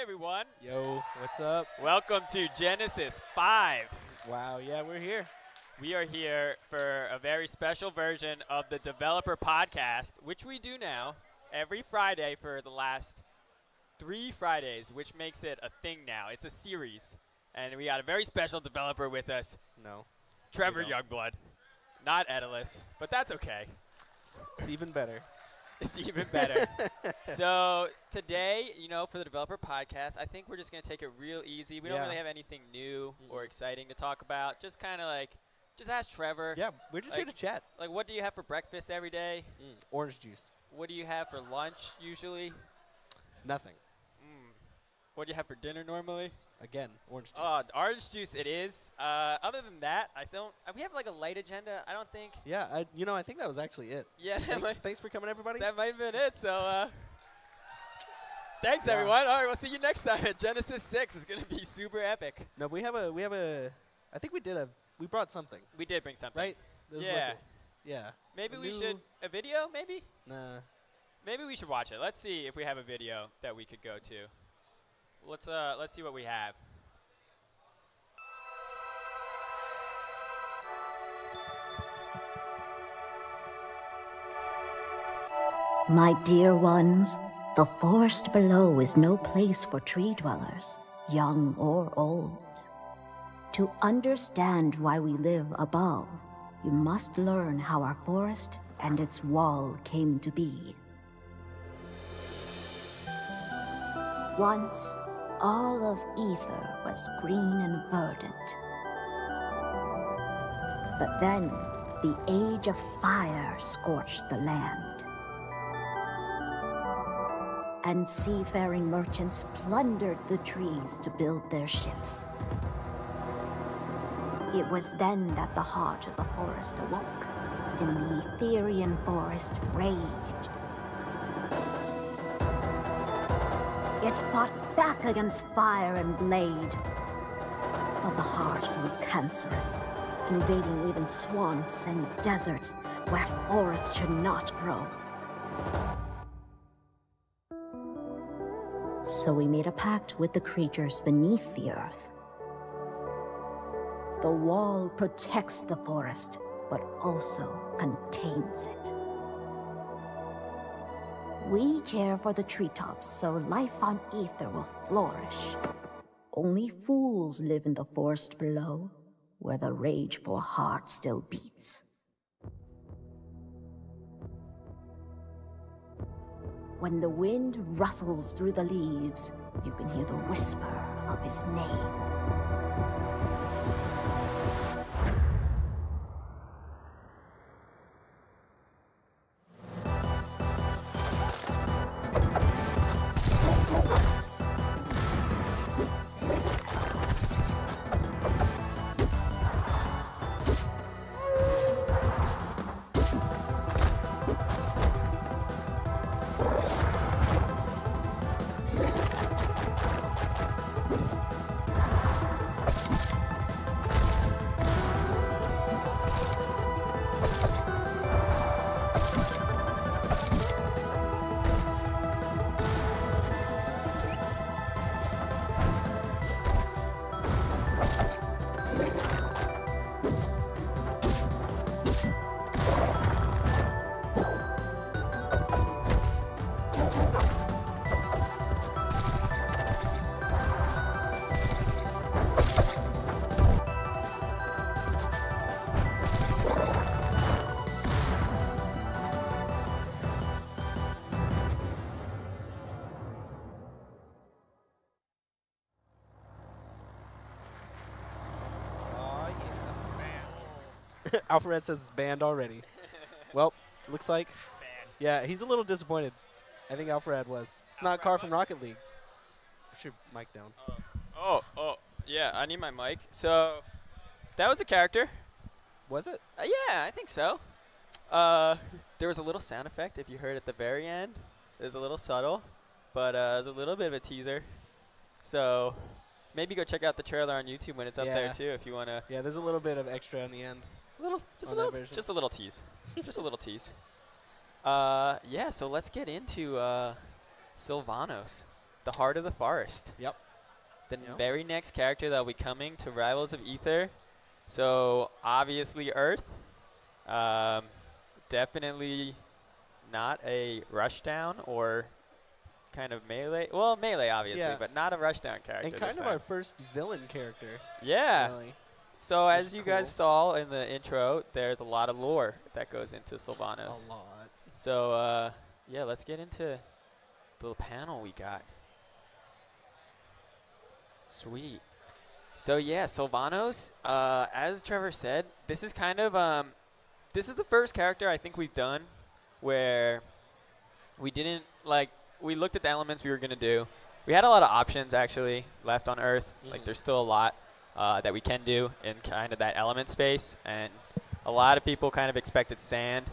everyone. Yo, what's up? Welcome to Genesis 5. Wow, yeah, we're here. We are here for a very special version of the Developer Podcast, which we do now every Friday for the last 3 Fridays, which makes it a thing now. It's a series. And we got a very special developer with us, No. Trevor Youngblood. Not Edilus, but that's okay. It's even better. It's even better. So today, for the Developer Podcast, I think we're just going to take it real easy. We don't really have anything new or exciting to talk about. Just kind of just ask Trevor. Yeah, we're just here to chat. Like, what do you have for breakfast every day? Orange juice. What do you have for lunch usually? Nothing. What do you have for dinner normally? Again, orange juice. Oh, orange juice it is. Other than that, we have like a light agenda, I don't think. Yeah, I think that was actually it. Yeah. Thanks for coming, everybody. That might have been it. So, thanks everyone. All right, we'll see you next time at Genesis 6. It's gonna be super epic. No, we have a. I think we brought something. We did bring something. Right? Yeah. Yeah. Maybe we should a video. Maybe. Nah. Maybe we should watch it. Let's see if we have a video that we could go to. Let's see what we have. My dear ones, the forest below is no place for tree dwellers, young or old. To understand why we live above, you must learn how our forest and its wall came to be. Once, all of Aether was green and verdant. But then, the age of fire scorched the land. And seafaring merchants plundered the trees to build their ships. It was then that the heart of the forest awoke, and the Aetherian forest raged. It fought back against fire and blade, but the heart grew cancerous, invading even swamps and deserts where forests should not grow. So we made a pact with the creatures beneath the earth. The wall protects the forest, but also contains it. We care for the treetops, so life on Aether will flourish. Only fools live in the forest below, where the rageful heart still beats. When the wind rustles through the leaves, you can hear the whisper of his name. Alfred says it's banned already. Well, looks like. Banned. Yeah, he's a little disappointed. I think Alfred was. It's not Car from Rocket League. Put your mic down. Oh, yeah, I need my mic. So, that was a character. Was it? Yeah, I think so. There was a little sound effect if you heard at the very end. It was a little subtle, but it was a little bit of a teaser. So, maybe go check out the trailer on YouTube when it's up there too if you want to. Yeah, there's a little bit of extra in the end. Just a little tease. Just a little tease. Yeah, so let's get into Sylvanos. the Heart of the Forest. Yep. The very next character that will be coming to Rivals of Aether. So obviously Earth. Definitely not a rushdown or kind of melee. Well, melee obviously, but not a rushdown character. And kind of our first villain character. Yeah. Really. So as you guys saw in the intro, there's a lot of lore that goes into Sylvanos. A lot. So yeah, let's get into the little panel we got. Sweet. So yeah, Sylvanos, as Trevor said, this is kind of this is the first character I think we've done where we didn't we looked at the elements we were gonna do. We had a lot of options actually left on Earth. Like there's still a lot that we can do in kind of that element space, and a lot of people kind of expected sand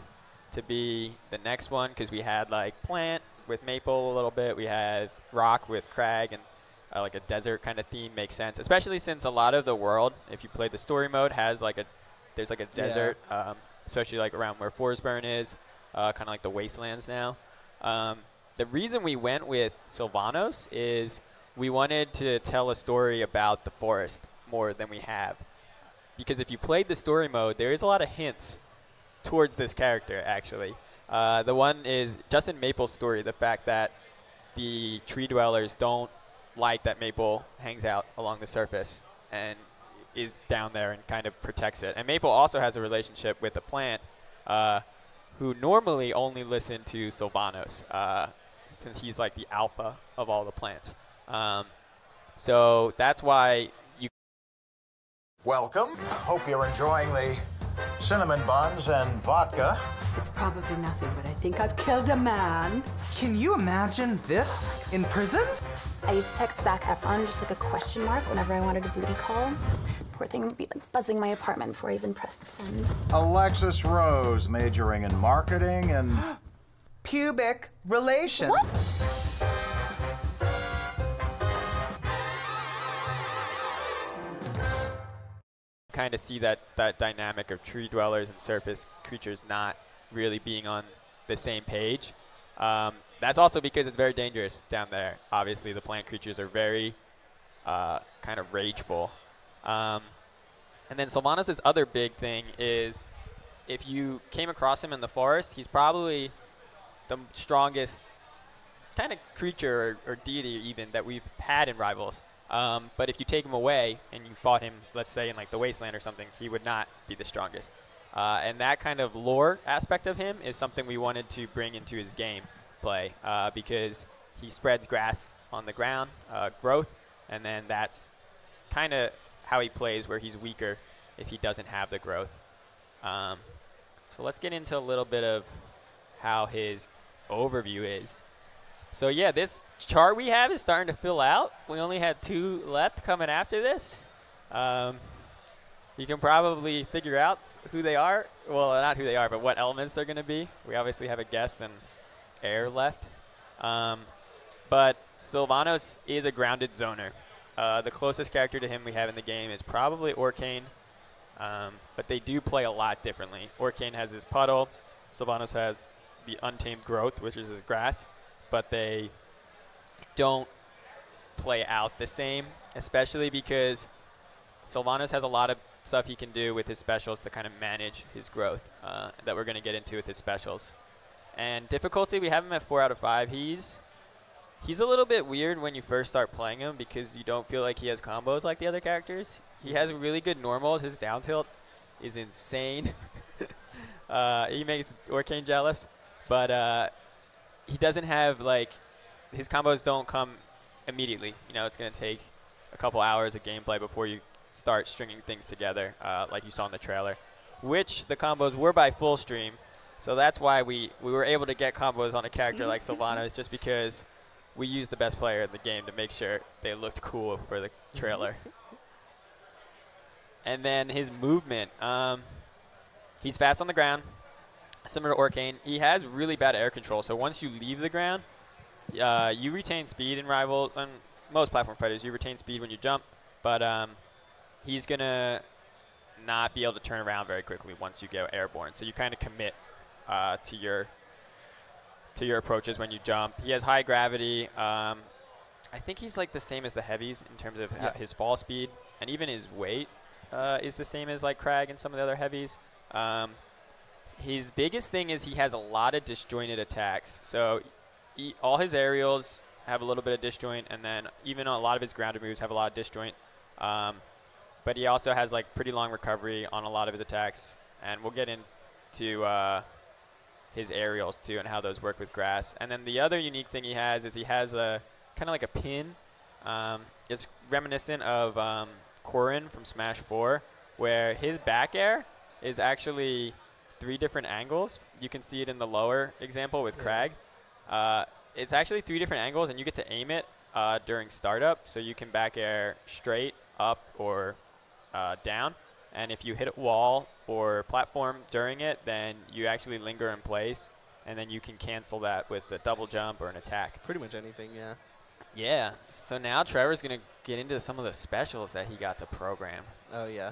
to be the next one because we had like plant with maple a little bit. We had rock with crag, and like a desert kind of theme makes sense, especially since a lot of the world, if you play the story mode, has like there's like a desert, especially like around where Forsburn is, kind of like the wastelands now. The reason we went with Sylvanos is we wanted to tell a story about the forest more than we have, because if you played the story mode, there is a lot of hints towards this character actually. The one is just in Maple's story, the fact that the tree dwellers don't like that Maple hangs out along the surface and is down there and kind of protects it. And Maple also has a relationship with the plant who normally only listen to Sylvanos since he's like the alpha of all the plants. So that's why you... Welcome. Hope you're enjoying the cinnamon buns and vodka. It's probably nothing, but I think I've killed a man. Can you imagine this in prison? I used to text Zac Efron just like a question mark whenever I wanted a booty call. Poor thing would be like buzzing my apartment before I even pressed send. Alexis Rose, majoring in marketing and... Pubic relation. What? Kind of see that dynamic of tree dwellers and surface creatures not really being on the same page. That's also because it's very dangerous down there. Obviously, the plant creatures are very kind of rageful. And then Sylvanos' other big thing is if you came across him in the forest, he's probably the strongest kind of creature or deity even that we've had in Rivals. But if you take him away and you fought him, let's say, in like the Wasteland or something, he would not be the strongest. And that kind of lore aspect of him is something we wanted to bring into his game play because he spreads grass on the ground, growth, and then that's kind of how he plays, where he's weaker if he doesn't have the growth. So let's get into a little bit of how his overview is. So yeah, this chart we have is starting to fill out. We only had 2 left coming after this. You can probably figure out who they are. Well, not who they are, but what elements they're going to be. We obviously have a guest and air left. But Sylvanos is a grounded zoner. The closest character to him we have in the game is probably Orcane, but they do play a lot differently. Orcane has his puddle. Sylvanos has the untamed growth, which is his grass, but they don't play out the same, especially because Sylvanos has a lot of stuff he can do with his specials to kind of manage his growth that we're going to get into with his specials. And difficulty, we have him at 4 out of 5. He's a little bit weird when you first start playing him because you don't feel like he has combos like the other characters. He has really good normals. His down tilt is insane. He makes Orcane jealous, but he doesn't have, like, his combos don't come immediately. You know, it's going to take a couple hours of gameplay before you start stringing things together, like you saw in the trailer, which the combos were by full stream. So that's why we were able to get combos on a character like Sylvanos, just because we used the best player in the game to make sure they looked cool for the trailer. And then his movement. He's fast on the ground, similar to Orcane. He has really bad air control, so once you leave the ground, you retain speed in Rival. And most platform fighters, you retain speed when you jump, but he's going to not be able to turn around very quickly once you go airborne. So you kind of commit to your approaches when you jump. He has high gravity. I think he's like the same as the heavies in terms of his fall speed, and even his weight is the same as like Crag and some of the other heavies. His biggest thing is he has a lot of disjointed attacks. So all his aerials have a little bit of disjoint, and then even a lot of his grounded moves have a lot of disjoint. But he also has like pretty long recovery on a lot of his attacks, and we'll get into his aerials too and how those work with grass. And then the other unique thing he has is he has a kind of like a pin. It's reminiscent of Corrin from Smash 4, where his back air is actually 3 different angles. You can see it in the lower example with Crag. It's actually 3 different angles, and you get to aim it during startup, so you can back air straight, up, or down. And if you hit a wall or platform during it, then you actually linger in place, and then you can cancel that with a double jump or an attack. Pretty much anything, yeah. Yeah. So now Trevor's going to get into some of the specials that he got to program. Oh, yeah.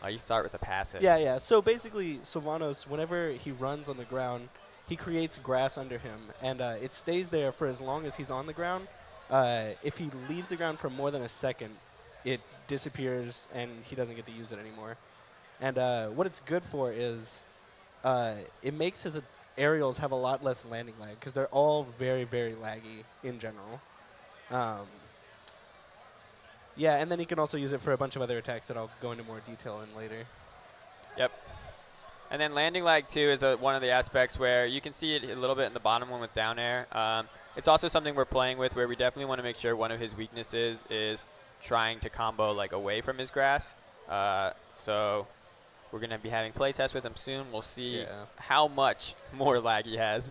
You start with the passive. Yeah. So basically, Sylvanos, whenever he runs on the ground, he creates grass under him, and it stays there for as long as he's on the ground. If he leaves the ground for more than a second, it disappears, and he doesn't get to use it anymore. And what it's good for is it makes his aerials have a lot less landing lag, because they're all very, very laggy in general. Yeah, and then he can also use it for a bunch of other attacks that I'll go into more detail in later. Yep. And then landing lag, too, is one of the aspects where you can see it a little bit in the bottom one with down air. It's also something we're playing with where we definitely want to make sure one of his weaknesses is trying to combo like away from his grass. So we're going to be having play tests with him soon. We'll see how much more lag he has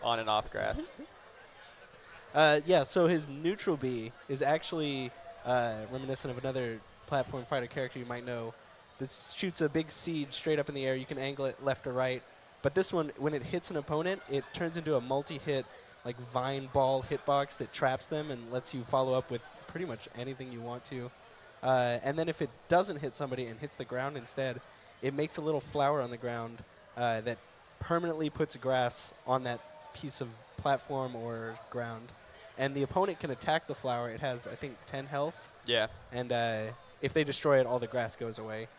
on and off grass. Yeah, so his neutral B is actually reminiscent of another platform fighter character you might know. This shoots a big seed straight up in the air. You can angle it left or right. But this one, when it hits an opponent, it turns into a multi-hit, like vine ball hitbox that traps them and lets you follow up with pretty much anything you want to. And then if it doesn't hit somebody and hits the ground instead, it makes a little flower on the ground that permanently puts grass on that piece of platform or ground. And the opponent can attack the flower. It has, I think, 10 health. Yeah. And if they destroy it, all the grass goes away.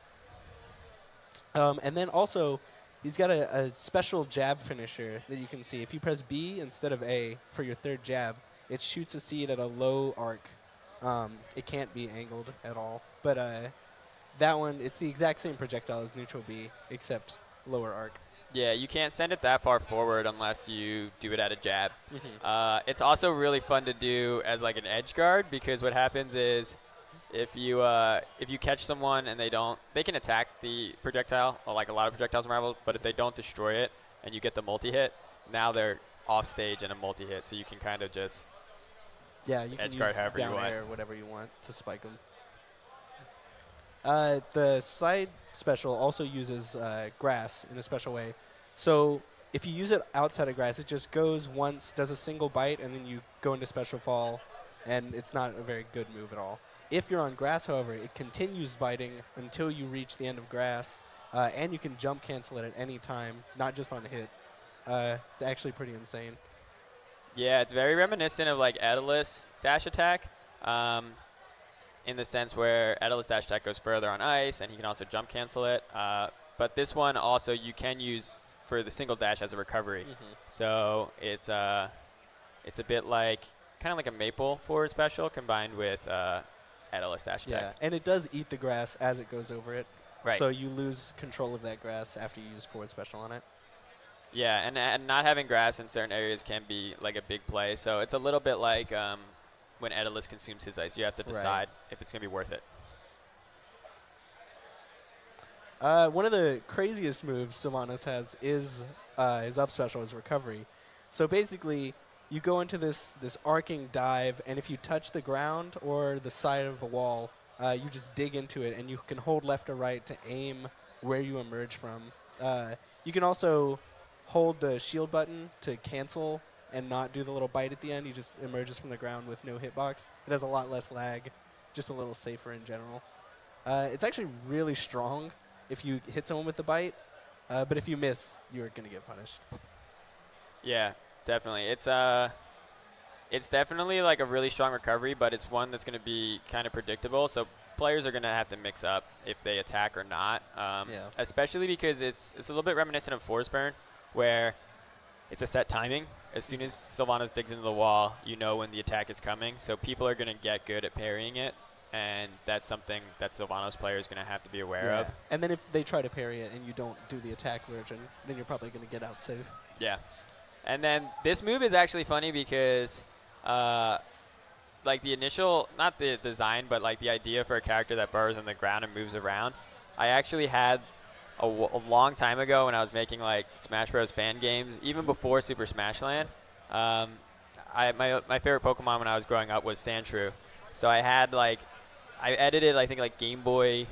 And then also, he's got a special jab finisher that you can see. If you press B instead of A for your third jab, it shoots a seed at a low arc. It can't be angled at all. But that one, it's the exact same projectile as neutral B, except lower arc. Yeah, you can't send it that far forward unless you do it at a jab. It's also really fun to do as like an edge guard, because what happens is if you catch someone and they can attack the projectile, or like a lot of projectiles in Marvel, but if they don't destroy it and you get the multi-hit, now they're off stage in a multi-hit, so you can kind of just you can edge use guard however down you want. air or whatever you want to spike them. The side special also uses grass in a special way. So if you use it outside of grass, it just goes once, does a single bite, and then you go into special fall, and it's not a very good move at all. If you're on grass, however, it continues biting until you reach the end of grass, and you can jump cancel it at any time, not just on hit. It's actually pretty insane. Yeah, it's very reminiscent of like Aether's dash attack, in the sense where Aether's dash attack goes further on ice, and he can also jump cancel it. But this one also you can use for the single dash as a recovery. So it's a bit like kind of like a maple forward special combined with Aether's dash attack. Yeah, and it does eat the grass as it goes over it. Right. So you lose control of that grass after you use forward special on it. Yeah, and not having grass in certain areas can be like a big play. So it's a little bit like when Aether consumes his ice. You have to decide if it's going to be worth it. One of the craziest moves Sylvanos has is his up special, his recovery. So basically, you go into this arcing dive, and if you touch the ground or the side of a wall, you just dig into it, and you can hold left or right to aim where you emerge from. You can also hold the shield button to cancel and not do the little bite at the end. He just emerges from the ground with no hitbox. It has a lot less lag, just a little safer in general. It's actually really strong if you hit someone with the bite, but if you miss, you're going to get punished. Yeah, definitely. It's It's definitely like a really strong recovery, but it's one that's going to be kind of predictable. So players are going to have to mix up if they attack or not, especially because it's a little bit reminiscent of Force Burn, where it's a set timing. As soon as Sylvanos digs into the wall, you know when the attack is coming. So people are going to get good at parrying it, and that's something that Sylvanos player is going to have to be aware of. And then if they try to parry it and you don't do the attack version, then you're probably going to get out safe. Yeah. And then this move is actually funny because like the initial, not the design, but like the idea for a character that burrows on the ground and moves around, I actually had a long time ago when I was making like Smash Bros. Fan games, even before Super Smash Land. My favorite Pokemon when I was growing up was Sandshrew. So I had like, I edited I think like Game Boy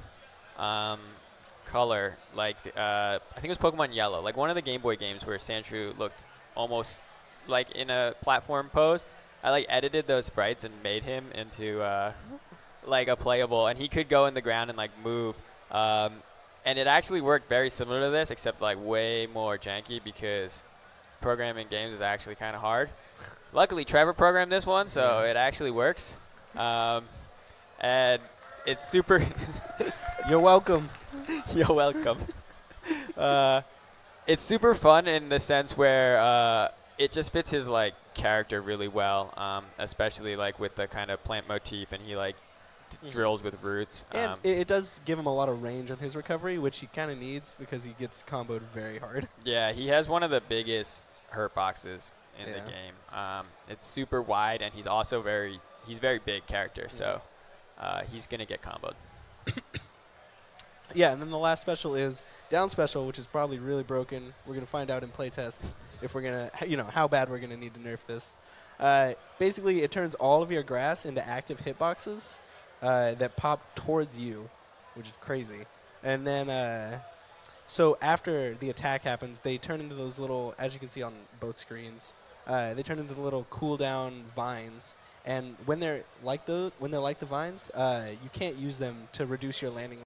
Color, like I think it was Pokemon Yellow, like one of the Game Boy games where Sandshrew looked almost like in a platform pose. I like edited those sprites and made him into like a playable, and he could go in the ground and like move. And it actually worked very similar to this, except like way more janky because programming games is actually kind of hard. Luckily, Trevor programmed this one, so it actually works. And it's super. You're welcome. You're welcome. It's super fun in the sense where it just fits his like character really well, especially like with the kind of plant motif, and he like drills with roots. And it does give him a lot of range on his recovery, which he kind of needs because he gets comboed very hard. Yeah, he has one of the biggest hurt boxes in the game. It's super wide, and he's also very big character, so he's gonna get comboed. Yeah, and then the last special is down special, which is probably really broken. We're gonna find out in playtests if we're gonna, how bad we're gonna need to nerf this. Basically, it turns all of your grass into active hitboxes that pop towards you, which is crazy. And then, so after the attack happens, they turn into those little, as you can see on both screens, they turn into the little cooldown vines. And when they're like the vines, you can't use them to reduce your landing.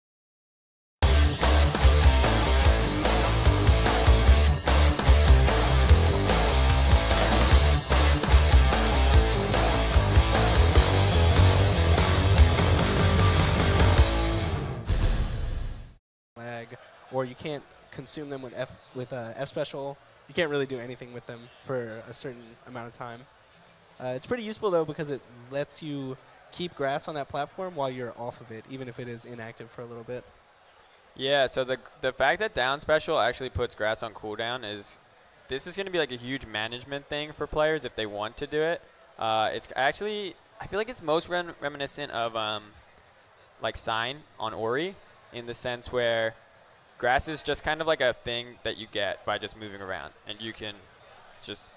Or you can't consume them with F special. You can't really do anything with them for a certain amount of time. It's pretty useful though because it lets you keep grass on that platform while you're off of it, even if it is inactive for a little bit. Yeah, so the fact that down special actually puts grass on cooldown this is going to be like a huge management thing for players if they want to do it. It's actually, I feel like it's most reminiscent of like Sign on Ori, in the sense where grass is just kind of like a thing that you get by just moving around, and you can just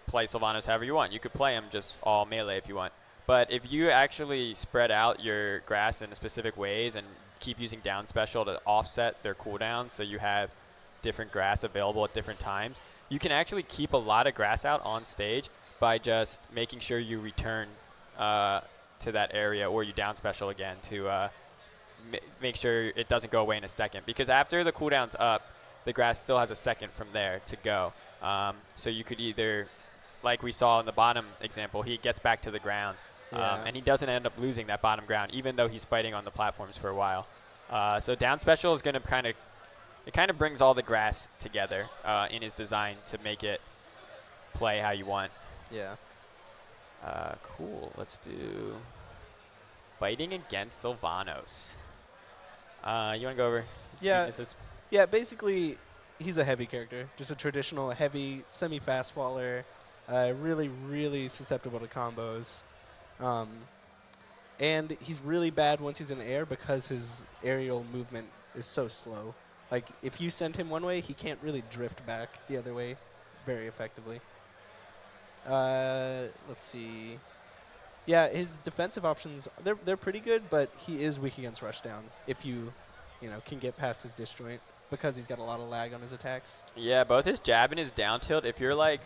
play Sylvanos however you want. You could play him just all melee if you want. But if you actually spread out your grass in specific ways and keep using down special to offset their cooldowns, so you have different grass available at different times, you can actually keep a lot of grass out on stage by just making sure you return to that area, or you down special again to make sure it doesn't go away in a second. Because after the cooldown's up, the grass still has a second from there to go. So you could either, like we saw in the bottom example, he gets back to the ground, and he doesn't end up losing that bottom ground, even though he's fighting on the platforms for a while. So down special is going to kind of brings all the grass together in his design to make it play how you want. Yeah. Cool. Let's do fighting against Sylvanos. You want to go over weaknesses? Yeah, basically, he's a heavy character. Just a traditional heavy, semi-fast faller. Really, really susceptible to combos. And he's really bad once he's in the air because his aerial movement is so slow. Like, if you send him one way, he can't really drift back the other way very effectively. Let's see. Yeah, his defensive options, they're pretty good, but he is weak against rushdown if you can get past his disjoint, because he's got a lot of lag on his attacks. Yeah, both his jab and his down tilt, if you're like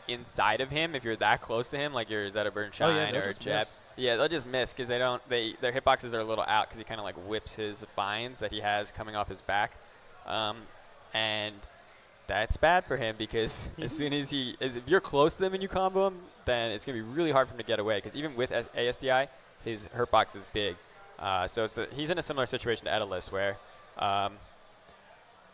inside of him, if you're that close to him, like your Zeta Burn Shine or jab, they'll just miss because their hitboxes are a little out because he kind of like whips his vines that he has coming off his back. And that's bad for him because as soon as if you're close to them and you combo him, then it's going to be really hard for him to get away because even with ASDI, his hurt box is big. So he's in a similar situation to Edelus where,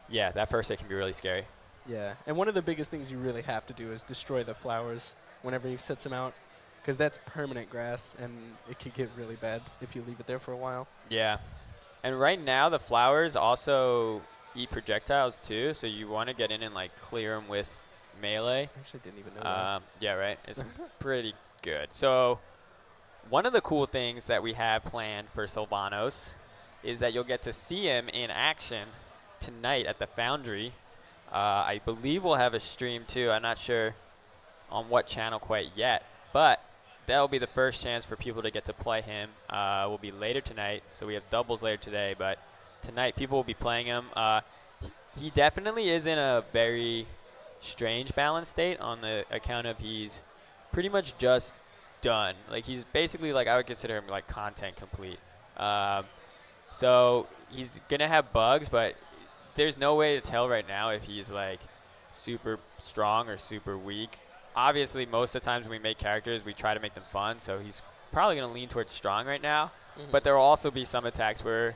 yeah, that first hit can be really scary. Yeah, and one of the biggest things you really have to do is destroy the flowers whenever he sets them out, because that's permanent grass, and it could get really bad if you leave it there for a while. Yeah. And right now, the flowers also eat projectiles, too, so you want to get in and, like, clear them with melee. I actually didn't even know that. Yeah, right? It's pretty good. So one of the cool things that we have planned for Sylvanos is that you'll get to see him in action tonight at the Foundry. I believe we'll have a stream, too. I'm not sure on what channel quite yet, but that'll be the first chance for people to get to play him. Will be later tonight, so we have doubles later today, but tonight people will be playing him. He definitely is in a very strange balance state on the account of he's pretty much just done. Like, he's basically, like, I would consider him, like, content complete. So he's going to have bugs, but there's no way to tell right now if he's, like, super strong or super weak. Obviously, most of the times when we make characters, we try to make them fun, so he's probably going to lean towards strong right now. But there will also be some attacks where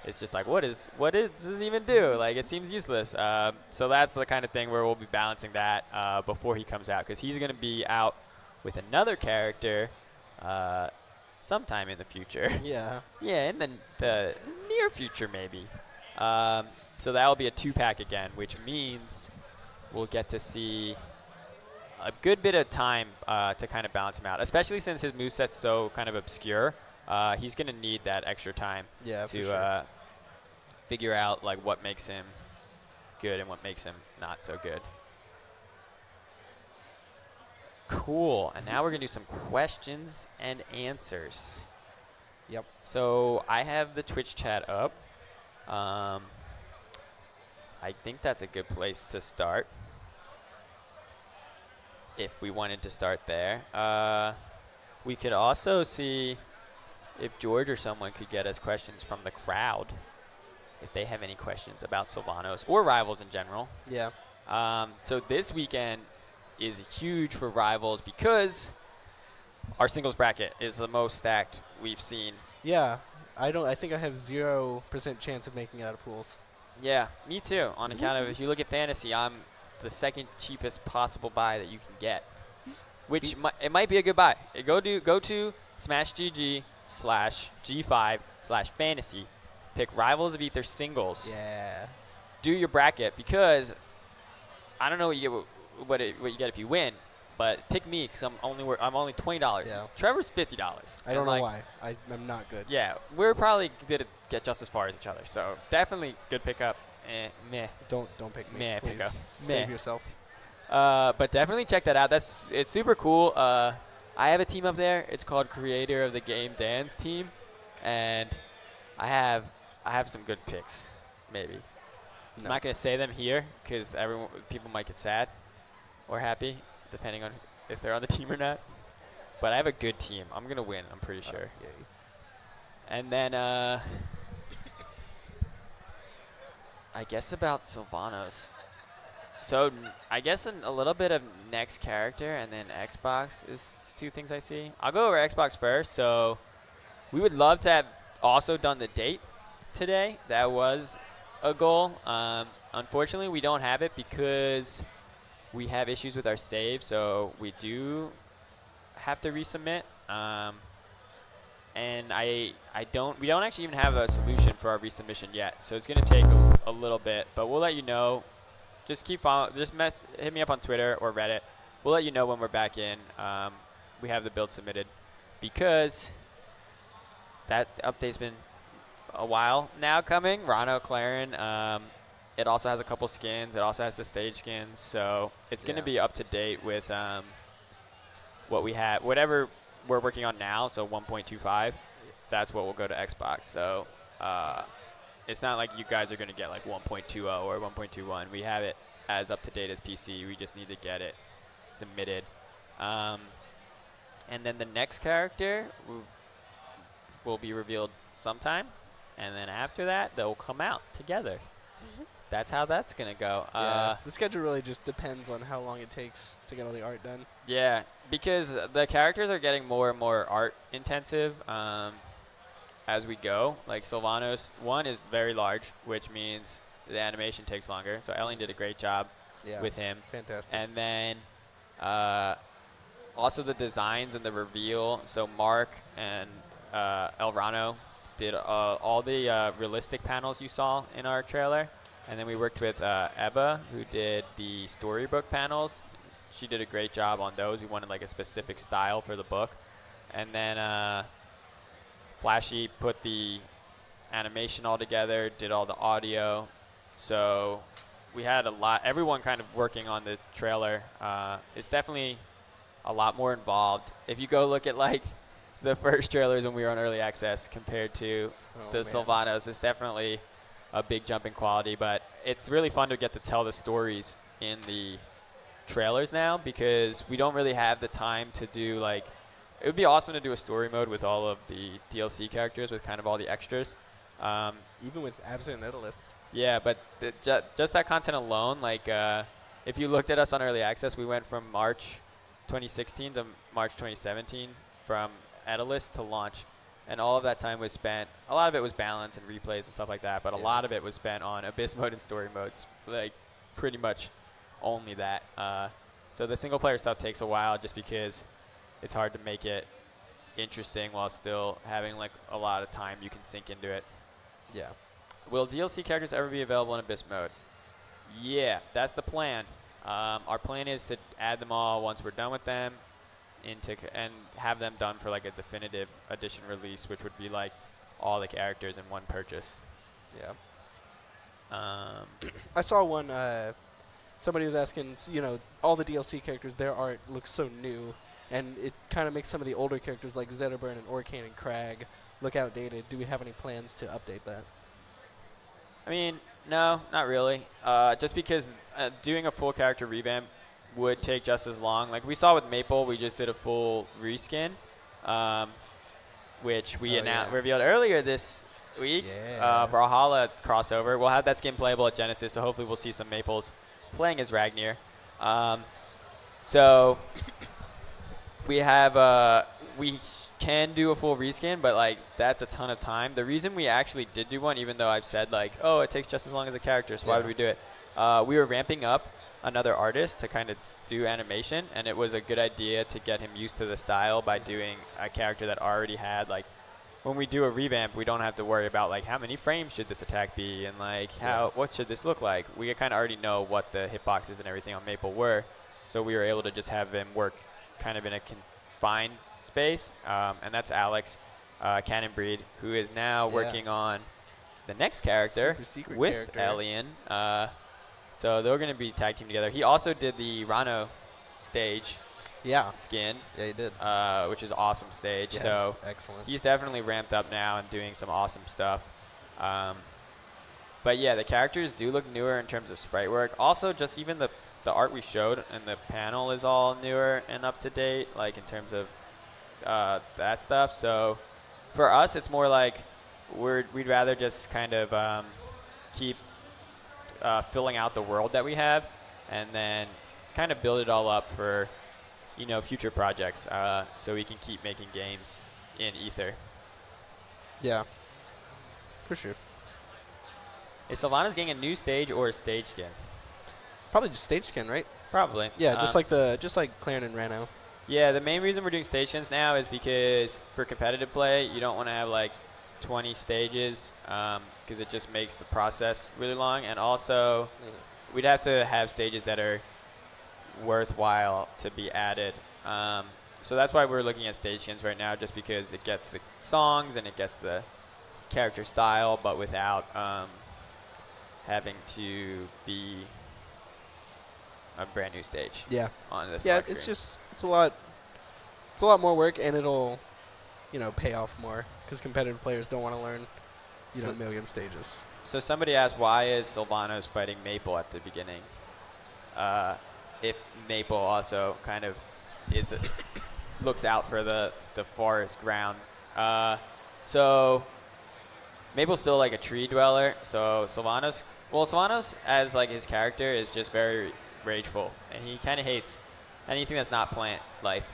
it's just like, what does this even do? Like, it seems useless. So that's the kind of thing where we'll be balancing that before he comes out, because he's going to be out with another character sometime in the future. Yeah. Yeah, in the near future maybe. So that will be a 2-pack again, which means we'll get to see a good bit of time to kind of balance him out, especially since his moveset's so kind of obscure. He's going to need that extra time to figure out, like, what makes him good and what makes him not so good. Cool. And now we're going to do some questions and answers. Yep. So I have the Twitch chat up. I think that's a good place to start, if we wanted to start there. We could also see if George or someone could get us questions from the crowd, if they have any questions about Sylvanos or Rivals in general. Yeah. So this weekend is huge for Rivals because our singles bracket is the most stacked we've seen. Yeah. I think I have 0% chance of making it out of pools. Yeah, me too. On account of, if you look at fantasy, I'm the second cheapest possible buy that you can get, which it might be a good buy. Go to smashgg/G5/fantasy, pick Rivals of Aether singles. Yeah. Do your bracket, because I don't know what you get if you win, but pick me because I'm only $20. Yeah. Trevor's $50. I don't know why. I'm not good. Yeah, we're probably going to get just as far as each other, so definitely good pickup. Meh. Don't pick me. Meh please. pickup. Save Meh. yourself. But definitely check that out. It's super cool. I have a team up there. It's called Creator of the Game Dan's team, and I have some good picks. Maybe. No. I'm not gonna say them here because people might get sad or happy depending on if they're on the team or not. But I have a good team. I'm gonna win. I'm pretty sure. Yay. And then I guess about Sylvanos. So I guess a little bit of next character and then Xbox is two things I see. I'll go over Xbox first. So we would love to have also done the date today. That was a goal. Unfortunately, we don't have it because we have issues with our save. So we do have to resubmit. And we don't actually even have a solution for our resubmission yet. So it's going to take a little bit, but we'll let you know. Just keep following. Hit me up on Twitter or Reddit. We'll let you know when we're back in. We have the build submitted because that update's been a while now coming. Rano Claren. It also has a couple skins. It also has the stage skins. So it's going to be up to date with what we have. Whatever we're working on now, so 1.25, that's what will go to Xbox. So it's not like you guys are going to get like 1.20 or 1.21. We have it as up to date as PC. We just need to get it submitted. And then the next character will be revealed sometime. And then after that, they'll come out together. that's how that's going to go. Yeah. The schedule really just depends on how long it takes to get all the art done. Yeah, because the characters are getting more and more art intensive as we go. Like Sylvanos 1 is very large, which means the animation takes longer. So Ellen did a great job with him. Fantastic. And then also the designs and the reveal. So Mark and Elrano did all the realistic panels you saw in our trailer. And then we worked with Ebba, who did the storybook panels. She did a great job on those. We wanted like a specific style for the book. And then Flashy put the animation all together, did all the audio. So we had a lot, everyone kind of working on the trailer. It's definitely a lot more involved. If you go look at like the first trailers when we were on early access compared to the Sylvanos, it's definitely a big jump in quality, but it's really fun to get to tell the stories in the trailers now because we don't really have the time to do like, it would be awesome to do a story mode with all of the DLC characters with kind of all the extras. Even with Absent and Daedalus. Yeah, but just that content alone, like if you looked at us on early access, we went from March 2016 to March 2017 from Daedalus to launch. And all of that time was spent, a lot of it was balance and replays and stuff like that, but a lot of it was spent on Abyss mode and story modes, like pretty much only that. So the single player stuff takes a while just because it's hard to make it interesting while still having like a lot of time you can sink into it. Yeah. Will DLC characters ever be available in Abyss mode? Yeah, that's the plan. Our plan is to add them all once we're done with them and have them done for like a definitive edition release, which would be like all the characters in one purchase. Yeah. I saw one, somebody was asking, all the DLC characters, their art looks so new, and it kind of makes some of the older characters like Zetterburn and Orcane and Crag look outdated. Do we have any plans to update that? I mean, no, not really. Just because doing a full character revamp would take just as long. Like we saw with Maple, we just did a full reskin, which we revealed earlier this week. Yeah. Brawlhalla crossover. We'll have that skin playable at Genesis, so hopefully we'll see some Maples playing as Ragnir. So we have we can do a full reskin, but like that's a ton of time. The reason we actually did do one, even though I've said like, oh, it takes just as long as a character, so why would we do it? We were ramping up another artist to kind of do animation, and it was a good idea to get him used to the style by doing a character that already had like, when we do a revamp, we don't have to worry about like how many frames should this attack be and like what should this look like. We kind of already know what the hitboxes and everything on Maple were, so we were able to just have him work kind of in a confined space, and that's Alex Cannon Breed, who is now working on the next character with Elian. So they're going to be tag team together. He also did the Rano stage skin. Yeah, he did. Which is awesome stage. Yes, so excellent. He's definitely ramped up now and doing some awesome stuff. But yeah, the characters do look newer in terms of sprite work. Also, just even the art we showed and the panel is all newer and up to date, like in terms of that stuff. So for us, it's more like we'd rather just kind of keep filling out the world that we have, and then kind of build it all up for, future projects, so we can keep making games in Aether. Yeah, for sure. Is Sylvanas getting a new stage or a stage skin? Probably just stage skin, right? Probably. Yeah, just like Claren and Rano. Yeah, the main reason we're doing stage skins now is because for competitive play, you don't want to have like 20 stages, because it just makes the process really long, and also we'd have to have stages that are worthwhile to be added. So that's why we're looking at stage skins right now, just because it gets the songs and it gets the character style, but without having to be a brand new stage. Yeah. On this. Yeah, it's a lot more work, and it'll pay off more because competitive players don't want to learn a million stages. So somebody asked, why is Sylvanos fighting Maple at the beginning? If Maple also kind of looks out for the forest ground. So Maple's still like a tree dweller, so Sylvanos Well, Sylvanos, as like his character, is just very rageful, and he kind of hates anything that's not plant life,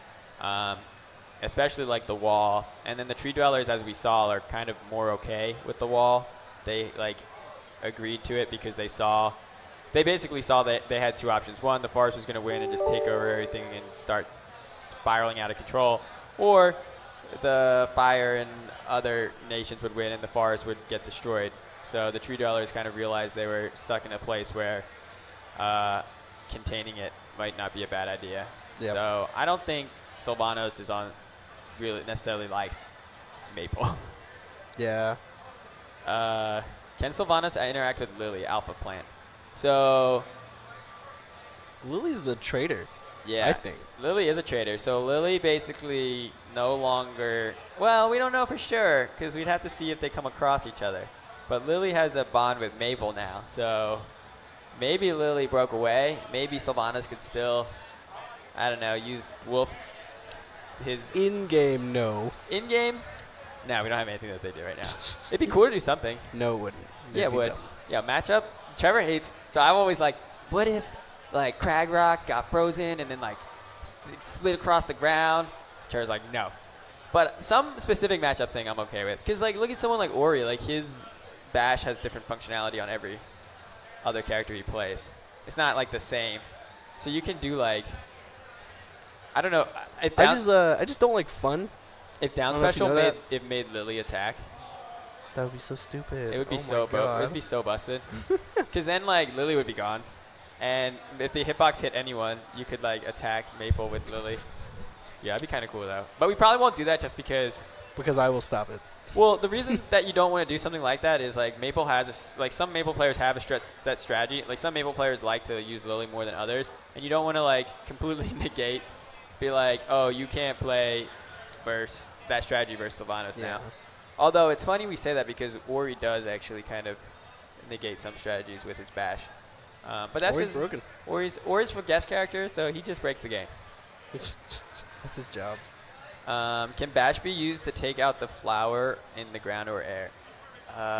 especially like the wall. And then the tree dwellers, as we saw, are kind of more okay with the wall. They like agreed to it because they basically saw that they had two options. One, the forest was going to win and just take over everything and start spiraling out of control, or the fire and other nations would win and the forest would get destroyed. So the tree dwellers kind of realized they were stuck in a place where containing it might not be a bad idea. Yep. So I don't think Sylvanos really necessarily likes Maple. Yeah. Can Sylvanos interact with Lily, Alpha Plant? So Lily's a traitor. yeah, I think. Lily is a traitor. So Lily basically no longer, well, we don't know for sure because we'd have to see if they come across each other. But Lily has a bond with Maple now. So maybe Lily broke away. Maybe Sylvanos could still, I don't know, use Wolf. His In-game, no. in-game? No, we don't have anything that they do right now. It'd be cool to do something. No, it wouldn't. Yeah, it It'd be would. dumb. Yeah, matchup. Trevor hates. So I'm always like, what if like Crag Rock got frozen and then like slid across the ground? Trevor's like, no. But some specific matchup thing I'm okay with. Because like, look at someone like Ori. Like his bash has different functionality on every other character he plays. It's not like the same. So you can do like, I don't know. If I down, just don't like fun. if down I don't know if you special know made Lily attack, That would be so stupid. it would be oh it would be so busted. Because then like Lily would be gone, and if the hitbox hit anyone, you could like attack Maple with Lily. Yeah, that'd be kind of cool though. But we probably won't do that just because. Because I will stop it. Well, the reason that you don't want to do something like that is like Maple has like some Maple players have a set strategy. Like some Maple players like to use Lily more than others, and you don't want to like completely negate, be like, oh, you can't play versus that strategy versus Sylvanos now. Although it's funny we say that because Ori does actually kind of negate some strategies with his bash. But that's Ori's because broken. Ori's for guest character, so he just breaks the game. That's his job. Can bash be used to take out the flower in the ground or air?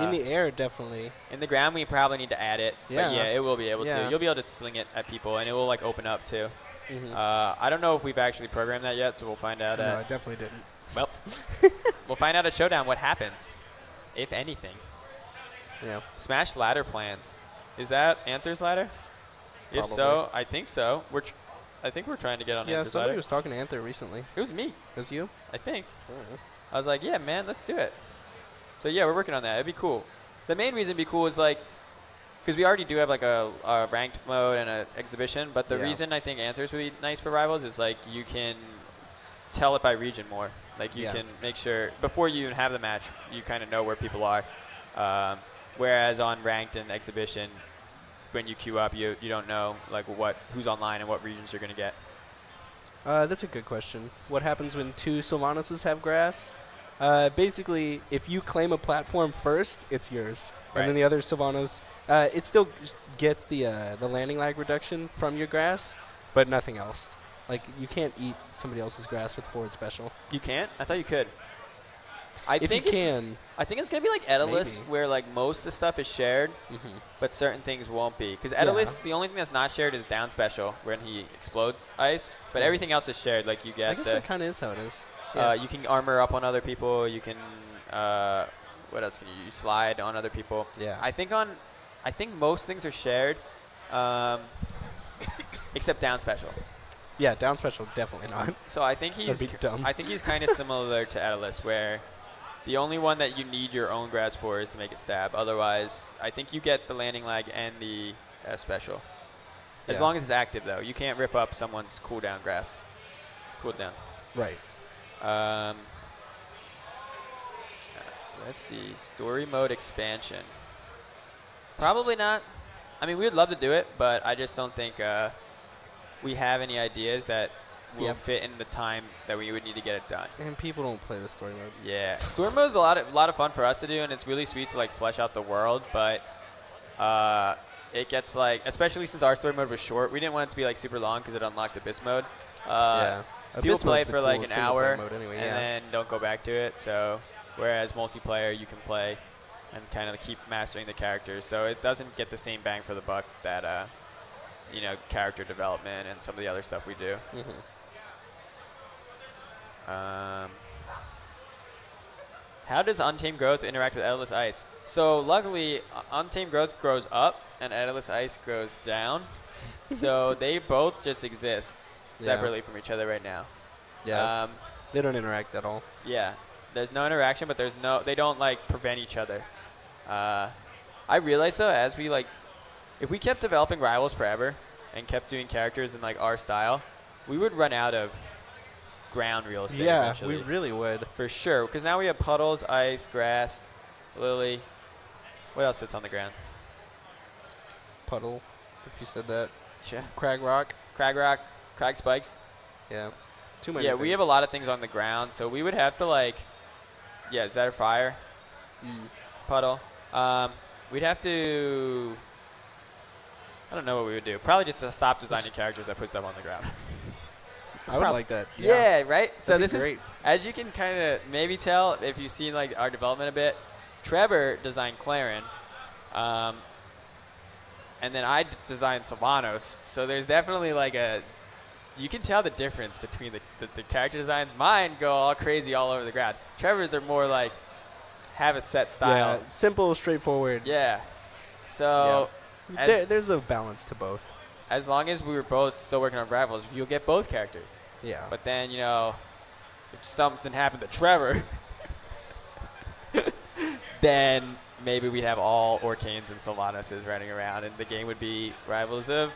In the air, definitely. In the ground, we probably need to add it. Yeah. But yeah, it will be able Yeah. to. You'll be able to sling it at people, and it will like open up too. Mm-hmm. I don't know if we've actually programmed that yet, so we'll find out. No, I definitely didn't. Well, we'll find out at Showdown what happens, if anything. Yeah. Smash ladder plans. Is that Aether's ladder? If Probably. so, I think so. I think we're trying to get on Yeah, Aether's somebody ladder. was talking to Aether recently. It was me, It was you? I think. I was like, yeah, man, let's do it. So yeah, we're working on that. It'd be cool. The main reason it'd be cool is like, because we already do have like a ranked mode and an exhibition, but the Yeah. reason I think Aether's would be nice for rivals is like you can tell it by region more. Like you Yeah. can make sure before you even have the match, you kind of know where people are. Whereas on ranked and exhibition, when you queue up, you don't know like who's online and what regions you're gonna get. That's a good question. What happens when two Sylvanoses have grass? Basically, if you claim a platform first, it's yours. Right. And then the other Sylvanos, it still gets the landing lag reduction from your grass, but nothing else. Like, you can't eat somebody else's grass with forward special. You can't? I thought you could. If you can. I think it's going to be like Edalus, Maybe. where like most of the stuff is shared, but certain things won't be. Because Edalus, the only thing that's not shared is down special, when he explodes ice. But everything else is shared. Like you get I guess that kind of is how it is. you can armor up on other people. You can, what else can you slide on other people? Yeah. I think most things are shared, except down special. Yeah, down special, definitely not. So I think he's That'd be dumb. I think he's kind of similar to Edalus, where the only one that you need your own grass for is to make it stab. Otherwise, I think you get the landing lag and the special. As Yeah. long as it's active, though. You can't rip up someone's cooldown grass. Cooldown. Right. Let's see. Story mode expansion. Probably not. I mean, we would love to do it, but I just don't think we have any ideas that will fit in the time that we would need to get it done. And people don't play the story mode. Yeah, story mode is a lot of fun for us to do, and it's really sweet to like flesh out the world. But it gets like, especially since our story mode was short, we didn't want it to be like super long because it unlocked Abyss mode. Yeah. People Abyss play mode's the for like coolest an single player hour mode anyway, and yeah. then don't go back to it. So whereas multiplayer, you can play and kind of keep mastering the characters. So it doesn't get the same bang for the buck that, you know, character development and some of the other stuff we do. How does Untamed Growth interact with Editless Ice? So luckily, Untamed Growth grows up and Editless Ice grows down. So they both just exist separately from each other right now. Yeah. They don't interact at all. Yeah. There's no interaction, but they don't like prevent each other. I realized though, as we like, if we kept developing Rivals forever and kept doing characters in like our style, we would run out of ground real estate eventually. We really would. For sure, because now we have puddles, ice, grass, lily. What else sits on the ground? Puddle, if you said that. Yeah. Crag rock. Crag spikes. Yeah. Too many Yeah, things. we have a lot of things on the ground, so we would have to like, is that a fire? Puddle. We'd have to, I don't know what we would do. Probably just to stop designing characters that put stuff on the ground. I would like that. Yeah, right? So That'd this be is, great. as you can kind of maybe tell if you've seen like our development a bit, Trevor designed Claren, and then I designed Sylvanos. So there's definitely like you can tell the difference between the character designs. Mine go all crazy all over the ground. Trevor's are more like have a set style. Yeah, simple, straightforward. Yeah. So There's a balance to both. as long as we were both still working on Rivals, you'll get both characters. Yeah. But then, you know, if something happened to Trevor, then maybe we'd have all Orcanes and Sylvanoses running around, and the game would be Rivals of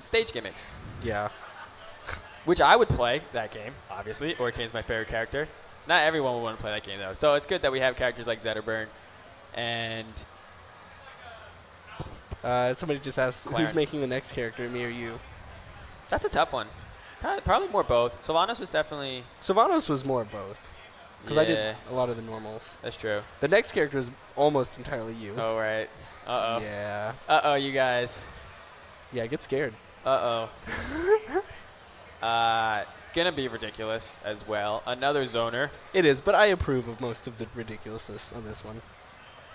stage gimmicks. Yeah. Which I would play that game, obviously. Orcane's my favorite character. Not everyone would want to play that game, though. So it's good that we have characters like Zetterburn and Somebody just asked, Claren. who's making the next character, me or you? that's a tough one. Probably more both. Sylvanos was definitely... Sylvanos was more both. Because I did Yeah. a lot of the normals. That's true. The next character is almost entirely you. Oh, right. Uh-oh. Yeah. Uh-oh, you guys. Yeah, get scared. Uh-oh. Gonna be ridiculous as well. Another zoner. It is, but I approve of most of the ridiculousness on this one.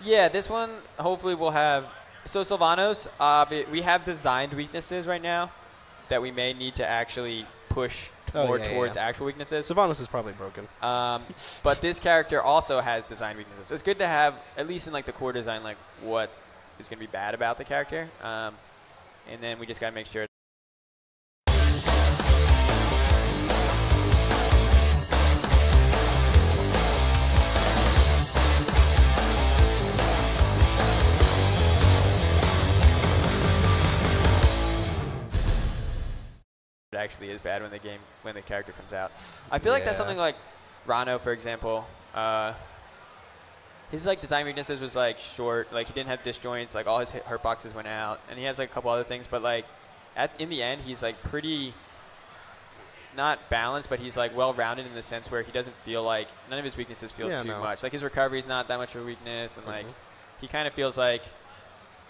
Yeah, this one hopefully we'll have... So Sylvanos, we have designed weaknesses right now that we may need to actually push more towards actual weaknesses. Sylvanos is probably broken. But this character also has design weaknesses. It's good to have, at least in like the core design, like what is going to be bad about the character. And then we just got to make sure. It actually is bad when the character comes out. I feel like that's Yeah. something like Rano, for example. His like design weaknesses was like short, like he didn't have disjoints, like all his hurt boxes went out, and he has like a couple other things, but like in the end he's like pretty not balanced, but he's like well rounded in the sense where he doesn't feel like none of his weaknesses feel too much. Like his recovery is not that much of a weakness, and like he kind of feels like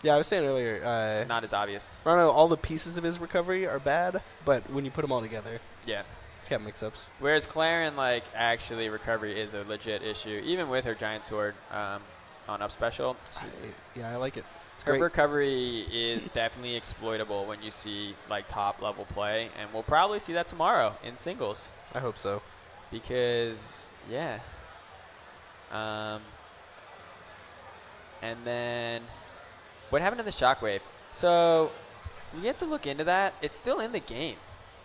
Yeah, I was saying earlier, not as obvious. Rano, all the pieces of his recovery are bad, but when you put them all together, Yeah. it's got mix-ups. Whereas Claren, like, actually recovery is a legit issue, even with her giant sword on up special. Yeah, I like it. It's Her great. recovery is definitely exploitable when you see like top level play, and we'll probably see that tomorrow in singles. I hope so. Because yeah. And then what happened to the shockwave? So we have to look into that. It's still in the game.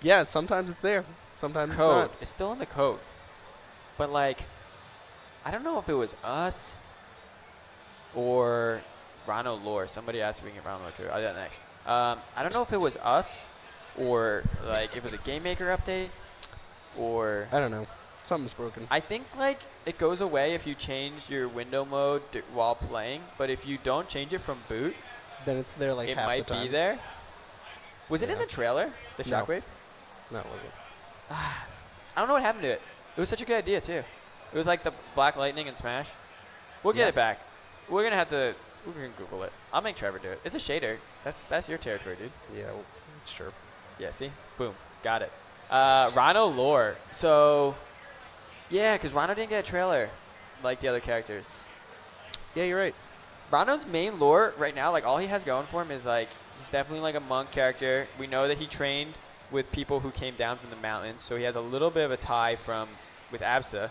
Yeah, sometimes it's there. Sometimes it's Code. not. It's still in the code. But like, I don't know if it was us or Rano Lore. Somebody asked if we can get Rano Lore too. I'll do that next. I don't know if it was us or like if it was a game maker update or I don't know. Something's broken. I think like it goes away if you change your window mode while playing, but if you don't change it from boot, Then it's there like it half might the time. be there. Was it in Yeah. the trailer, the No. shockwave? No, it wasn't. I don't know what happened to it. It was such a good idea too. It was like the Black Lightning and Smash. We'll get Yeah. it back. We're gonna have to. We're gonna Google it. I'll make Trevor do it. It's a shader. That's your territory, dude. Yeah, well, sure. Yeah. See, boom, got it. Rano Lore. So, yeah, because Rano didn't get a trailer like the other characters. Yeah, you're right. Rano's main lore right now, like all he has going for him is like he's definitely like a monk character. We know that he trained with people who came down from the mountains, so he has a little bit of a tie with Absa.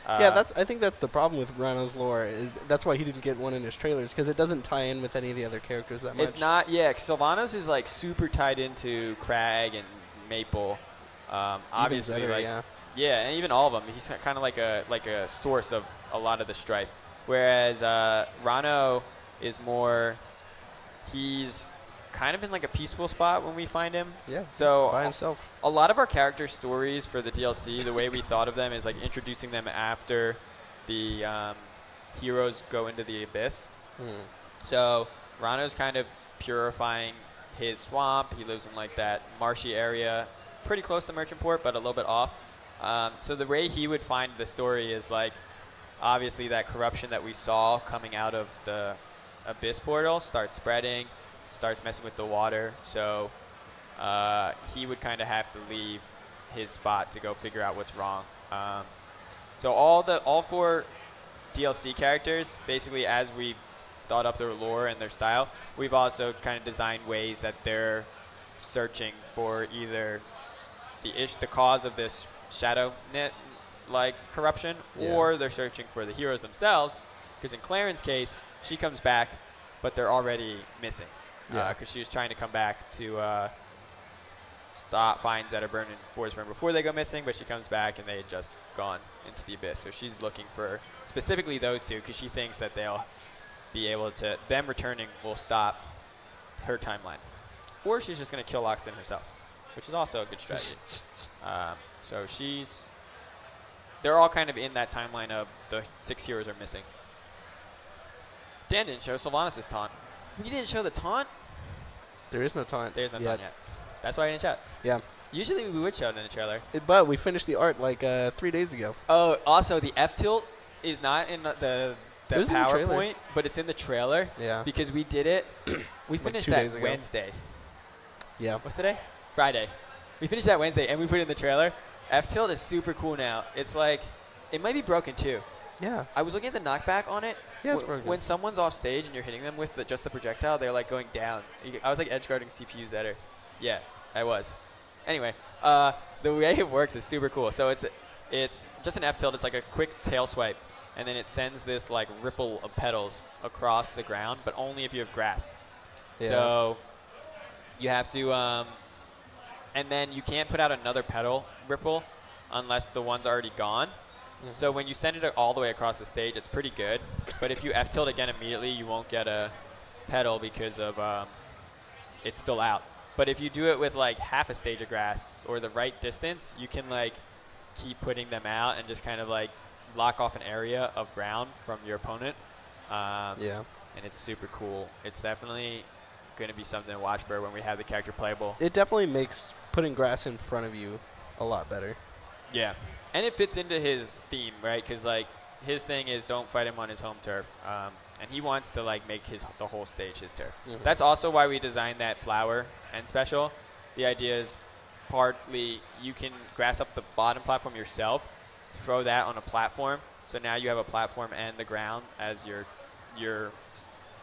Yeah, I think that's the problem with Rano's lore is that's why he didn't get one in his trailers because it doesn't tie in with any of the other characters that much. It's not, yeah. Sylvanos is like super tied into Crag and Maple. Obviously, Zetter, like yeah, and even all of them. He's kind of like a source of a lot of the strife. Whereas Rano is more, he's kind of in like a peaceful spot when we find him. Yeah, so by himself. A lot of our character stories for the DLC, the way we thought of them is like introducing them after the heroes go into the abyss. So Rano's kind of purifying his swamp. He lives in like that marshy area, pretty close to Merchant Port, but a little bit off. So the way he would find the story is like, obviously that corruption that we saw coming out of the abyss portal starts spreading, starts messing with the water. So he would kind of have to leave his spot to go figure out what's wrong. So all 4 DLC characters, basically as we thought up their lore and their style, we've also kind of designed ways that they're searching for either the cause of this shadow net like corruption, or they're searching for the heroes themselves, because in Claren's case, she comes back, but they're already missing, because she was trying to come back to find Zetterburn and Forsburn before they go missing, but she comes back and they had just gone into the abyss. So she's looking for specifically those 2, because she thinks that they'll be able to, them returning will stop her timeline. Or she's just going to kill Loxton herself, which is also a good strategy. So they're all kind of in that timeline of the 6 heroes are missing. Dan didn't show Sylvanos' taunt. We didn't show the taunt? There is no taunt. There's no taunt yet. That's why I didn't show it. Yeah. Usually we would show it in the trailer. But we finished the art like 3 days ago. Oh, also the F-tilt is not in the PowerPoint, but it's in the trailer. Yeah. Because we did it. We finished that Wednesday. Yeah. What's today? Friday. We finished that Wednesday, and we put it in the trailer. F-tilt is super cool now. It's like, it might be broken too. Yeah. I was looking at the knockback on it. Yeah, it's broken. When someone's off stage and you're hitting them with just the projectile, they're like going down. I was like edge guarding CPU Zetter. Yeah, I was. Anyway, the way it works is super cool. So it's just an F-tilt. It's like a quick tail swipe, and then it sends this like ripple of petals across the ground, but only if you have grass. Yeah. So you have to, and then you can't put out another petal ripple unless the one's already gone. So when you send it all the way across the stage, it's pretty good. But if you F-tilt again immediately, you won't get a petal because of it's still out. But if you do it with like half a stage of grass or the right distance, you can like keep putting them out and just kind of like lock off an area of ground from your opponent. Yeah. And it's super cool. It's definitely going to be something to watch for when we have the character playable. It definitely makes putting grass in front of you a lot better. Yeah. And it fits into his theme, right? Because like his thing is don't fight him on his home turf, and he wants to like make the whole stage his turf. That's also why we designed that flower end special. The idea is partly you can grass up the bottom platform yourself, throw that on a platform, so now you have a platform and the ground as your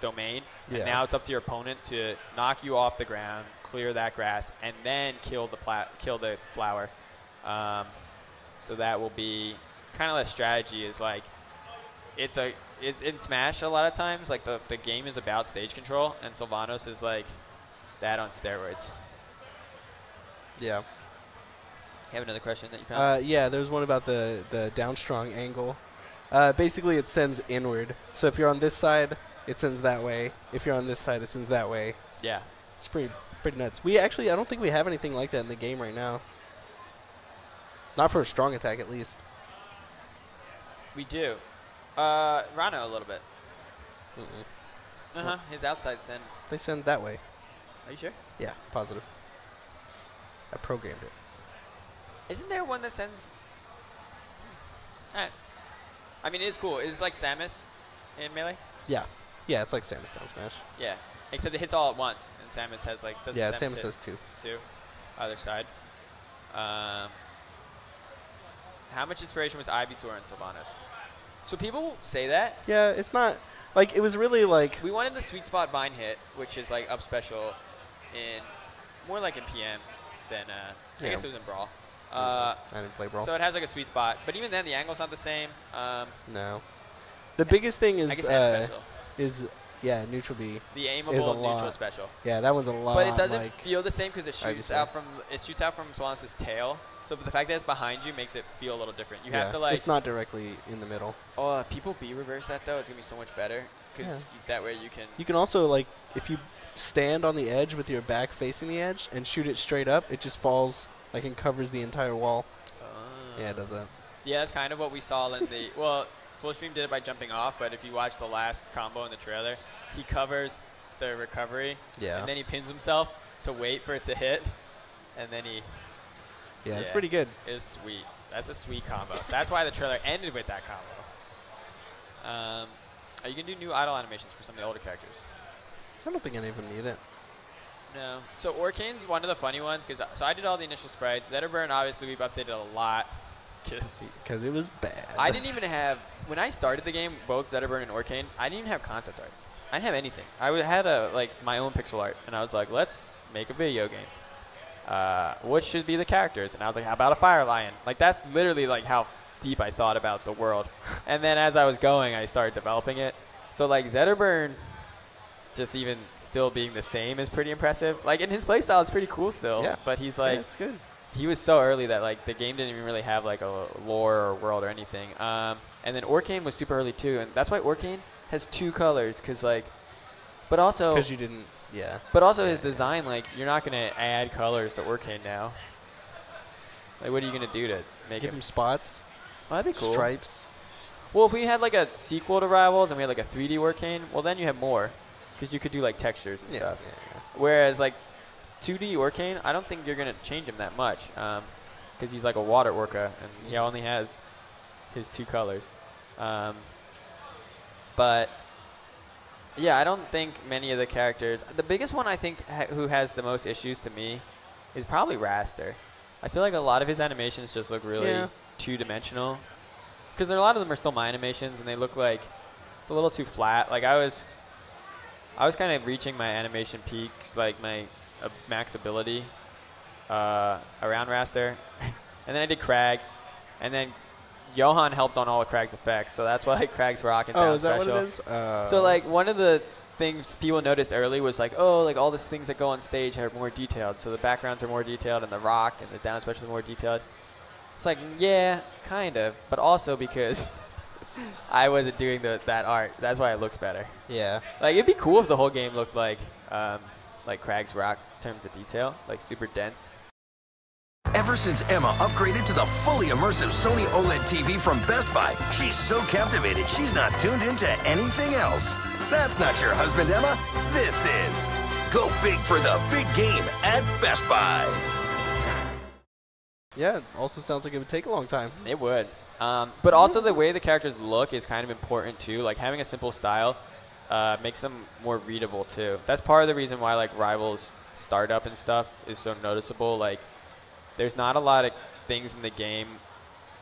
domain. Yeah. And now it's up to your opponent to knock you off the ground, clear that grass, and then kill the flower. So that will be kind of the strategy is like it's in Smash a lot of times like the game is about stage control, and Sylvanos is like that on steroids. Yeah. You have another question that you found? Yeah, there's one about the down strong angle. Basically, it sends inward. So if you're on this side, it sends that way. If you're on this side, it sends that way. Yeah. It's pretty nuts. I don't think we have anything like that in the game right now. Not for a strong attack, at least. We do. Rano a little bit. His outside send. They send that way. Are you sure? Yeah, positive. I programmed it. Isn't there one that sends? Alright. I mean, it is cool. It's like Samus in Melee. Yeah. Yeah, it's like Samus down Smash. Yeah. Except it hits all at once, and Samus has like. Yeah, Samus does two. Either side. How much inspiration was Ivysaur and Sylvanos? So people say that. Yeah, it's not. Like, it was really like... We wanted the sweet spot Vine hit, which is like up special in more like in PM than I guess it was in Brawl. I didn't play Brawl. So it has like a sweet spot, but even then the angle's not the same. No. The biggest thing I guess that's special. is neutral B. The is a aimable lot. neutral special. Yeah, that one's a lot. But it doesn't like feel the same because it shoots out from Sylvanos' tail. So the fact that it's behind you makes it feel a little different. You have to like. It's not directly in the middle. Oh, if people B reverse that though, it's gonna be so much better because that way you can. You can also like if you stand on the edge with your back facing the edge and shoot it straight up, it just falls like and covers the entire wall. Yeah, it does that. Yeah, that's kind of what we saw in the Full Stream did it by jumping off, but if you watch the last combo in the trailer, he covers the recovery, and then he pins himself to wait for it to hit, and then he. Yeah, it's pretty good. It's sweet. That's a sweet combo. That's why the trailer ended with that combo. Are you gonna do new idle animations for some of the older characters? I don't think any of them need it. No. So Orcane's one of the funny ones because I did all the initial sprites. Zetterburn, obviously, we've updated a lot. Because it was bad. I didn't even have, when I started the game, both Zetterburn and Orcane, I didn't even have concept art. I didn't have anything. I had my own pixel art, and I was like, let's make a video game. What should be the characters? And I was like, how about a Fire Lion? Like, that's literally like how deep I thought about the world. And then as I was going, I started developing it. So like Zetterburn, just even still being the same is pretty impressive. Like, in his playstyle, it's pretty cool still. Yeah. But he's like, it's good. He was so early that like the game didn't even really have like a lore or world or anything. And then Orcane was super early too, and that's why Orcane has 2 colors, but also because you didn't, But also his design, like you're not gonna add colors to Orcane now. Like, what are you gonna do to make him spots? Well, that'd be cool. Stripes. Well, if we had like a sequel to Rivals and we had like a 3D Orcane, well then you have more, because you could do like textures and stuff. Whereas like 2D Orcane, I don't think you're going to change him that much because he's like a water orca and he only has his 2 colors. But, yeah, I don't think many of the characters. The biggest one I think who has the most issues to me is probably Raster. I feel like a lot of his animations just look really two-dimensional because a lot of them are still my animations and they look like it's a little too flat. Like I was kind of reaching my animation peaks, like my max ability around Raster. And then I did Crag. And then Johan helped on all of Crag's effects. So that's why Crag's rocking down special. Oh, is that what it is? So like one of the things people noticed early was like, oh, like all these things that go on stage are more detailed. So the backgrounds are more detailed and the rock and the down special are more detailed. It's like, yeah, kind of. But also because I wasn't doing that art. That's why it looks better. Yeah. Like it'd be cool if the whole game looked like Crag's rock in terms of detail, like super dense. Ever since Emma upgraded to the fully immersive Sony OLED TV from Best Buy, she's so captivated she's not tuned into anything else. That's not your husband, Emma. This is. Go big for the big game at Best Buy. Yeah, it also sounds like it would take a long time. It would. But also the way the characters look is kind of important too. Like having a simple style makes them more readable too. That's part of the reason why like Rivals startup and stuff is so noticeable. Like there's not a lot of things in the game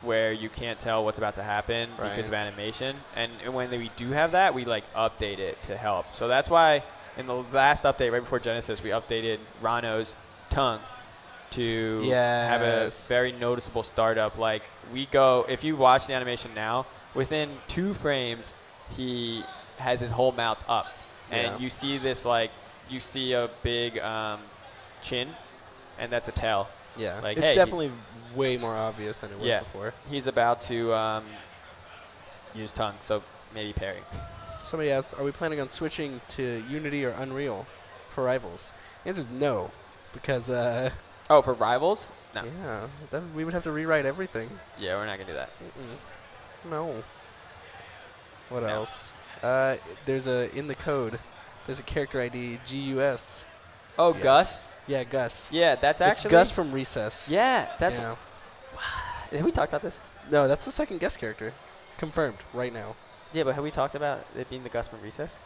where you can't tell what's about to happen because of animation. And when we do have that, we like update it to help. So that's why in the last update right before Genesis, we updated Rano's tongue to have a very noticeable startup. Like we go, if you watch the animation now, within 2 frames, he has his whole mouth up. And you see this like, you see a big chin, and that's a tail. Yeah, like, it's definitely way more obvious than it was before. He's about to use tongue, so maybe parry. Somebody asked, are we planning on switching to Unity or Unreal for Rivals? The answer is no, because... oh, for Rivals? No. Yeah, then we would have to rewrite everything. Yeah, we're not going to do that. No. What else? There's in the code, there's a character ID, GUS. Oh, Gus? Yeah, Gus. Yeah, that's actually... It's Gus from Recess. Yeah, that's... Have we talked about this? No, that's the second guest character. Confirmed right now. Yeah, but have we talked about it being the Gus from Recess?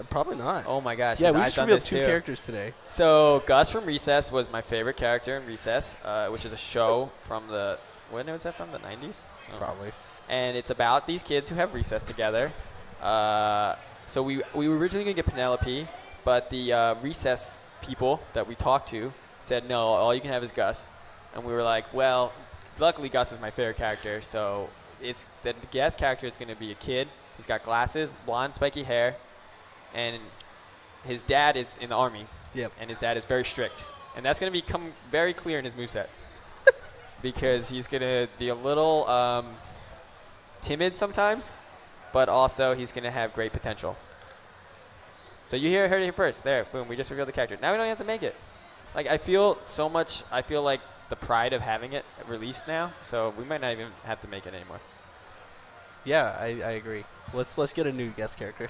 Probably not. Oh, my gosh. Yeah, we just revealed 2 characters today. So Gus from Recess was my favorite character in Recess, which is a show from the... When was that from? The 90s? Probably. And it's about these kids who have recess together. So we were originally going to get Penelope, but the recess people that we talked to said, no, all you can have is Gus. And we were like, well, luckily Gus is my favorite character, so the guest character is going to be a kid. He's got glasses, blonde, spiky hair, and his dad is in the army. Yep. And his dad is very strict. And that's going to become very clear in his moveset. Because he's going to be a little timid sometimes, but also he's going to have great potential. So you heard it here first. There, boom, we just revealed the character. Now we don't have to make it. Like, I feel like the pride of having it released now, so we might not even have to make it anymore. Yeah, I agree. Let's get a new guest character.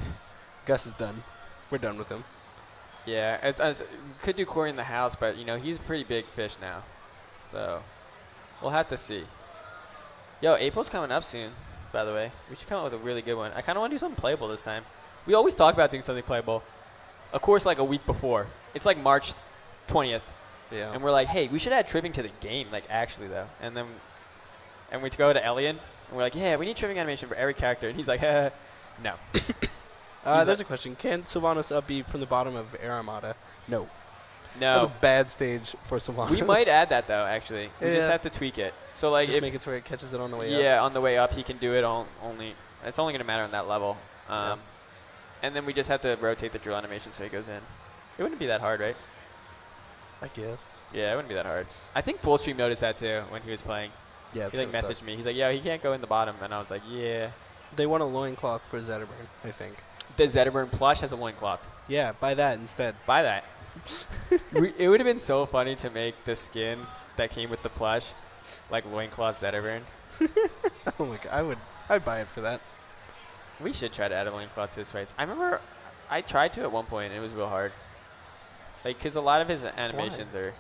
Gus is done. We're done with him. Yeah, we could do Corey in the house, but, he's a pretty big fish now. So we'll have to see. Yo, April's coming up soon, by the way. We should come up with a really good one. I kind of want to do something playable this time. We always talk about doing something playable. Of course, like a week before. It's like March 20th. Yeah. And we're like, hey, we should add tripping to the game, like actually, though. And we go to Elian, and we're like, yeah, we need tripping animation for every character. And he's like, no. There's a question. Can Sylvanos up be from the bottom of Air Armada? No. No. That's a bad stage for Sylvanos. We might add that, though, actually. We Yeah. just have to tweak it. So, like, just make it to where it catches it on the way up. Yeah, on the way up, he can do it only. It's only going to matter on that level. And then we just have to rotate the drill animation so he goes in. It wouldn't be that hard, right? I guess. Yeah, it wouldn't be that hard. I think Fullstream noticed that, too, when he was playing. Yeah, he, like, messaged me. He's like, yo, he can't go in the bottom. And I was like, yeah. They want a loincloth for Zetterburn, I think. The Zetterburn plush has a loincloth. Yeah, buy that instead. Buy that. It would have been so funny to make the skin that came with the plush like loincloth Zetterburn. Oh my god, I'd buy it for that. We should try to add a loincloth to his fights. I remember I tried to at one point, and it was real hard. Like, because a lot of his animations are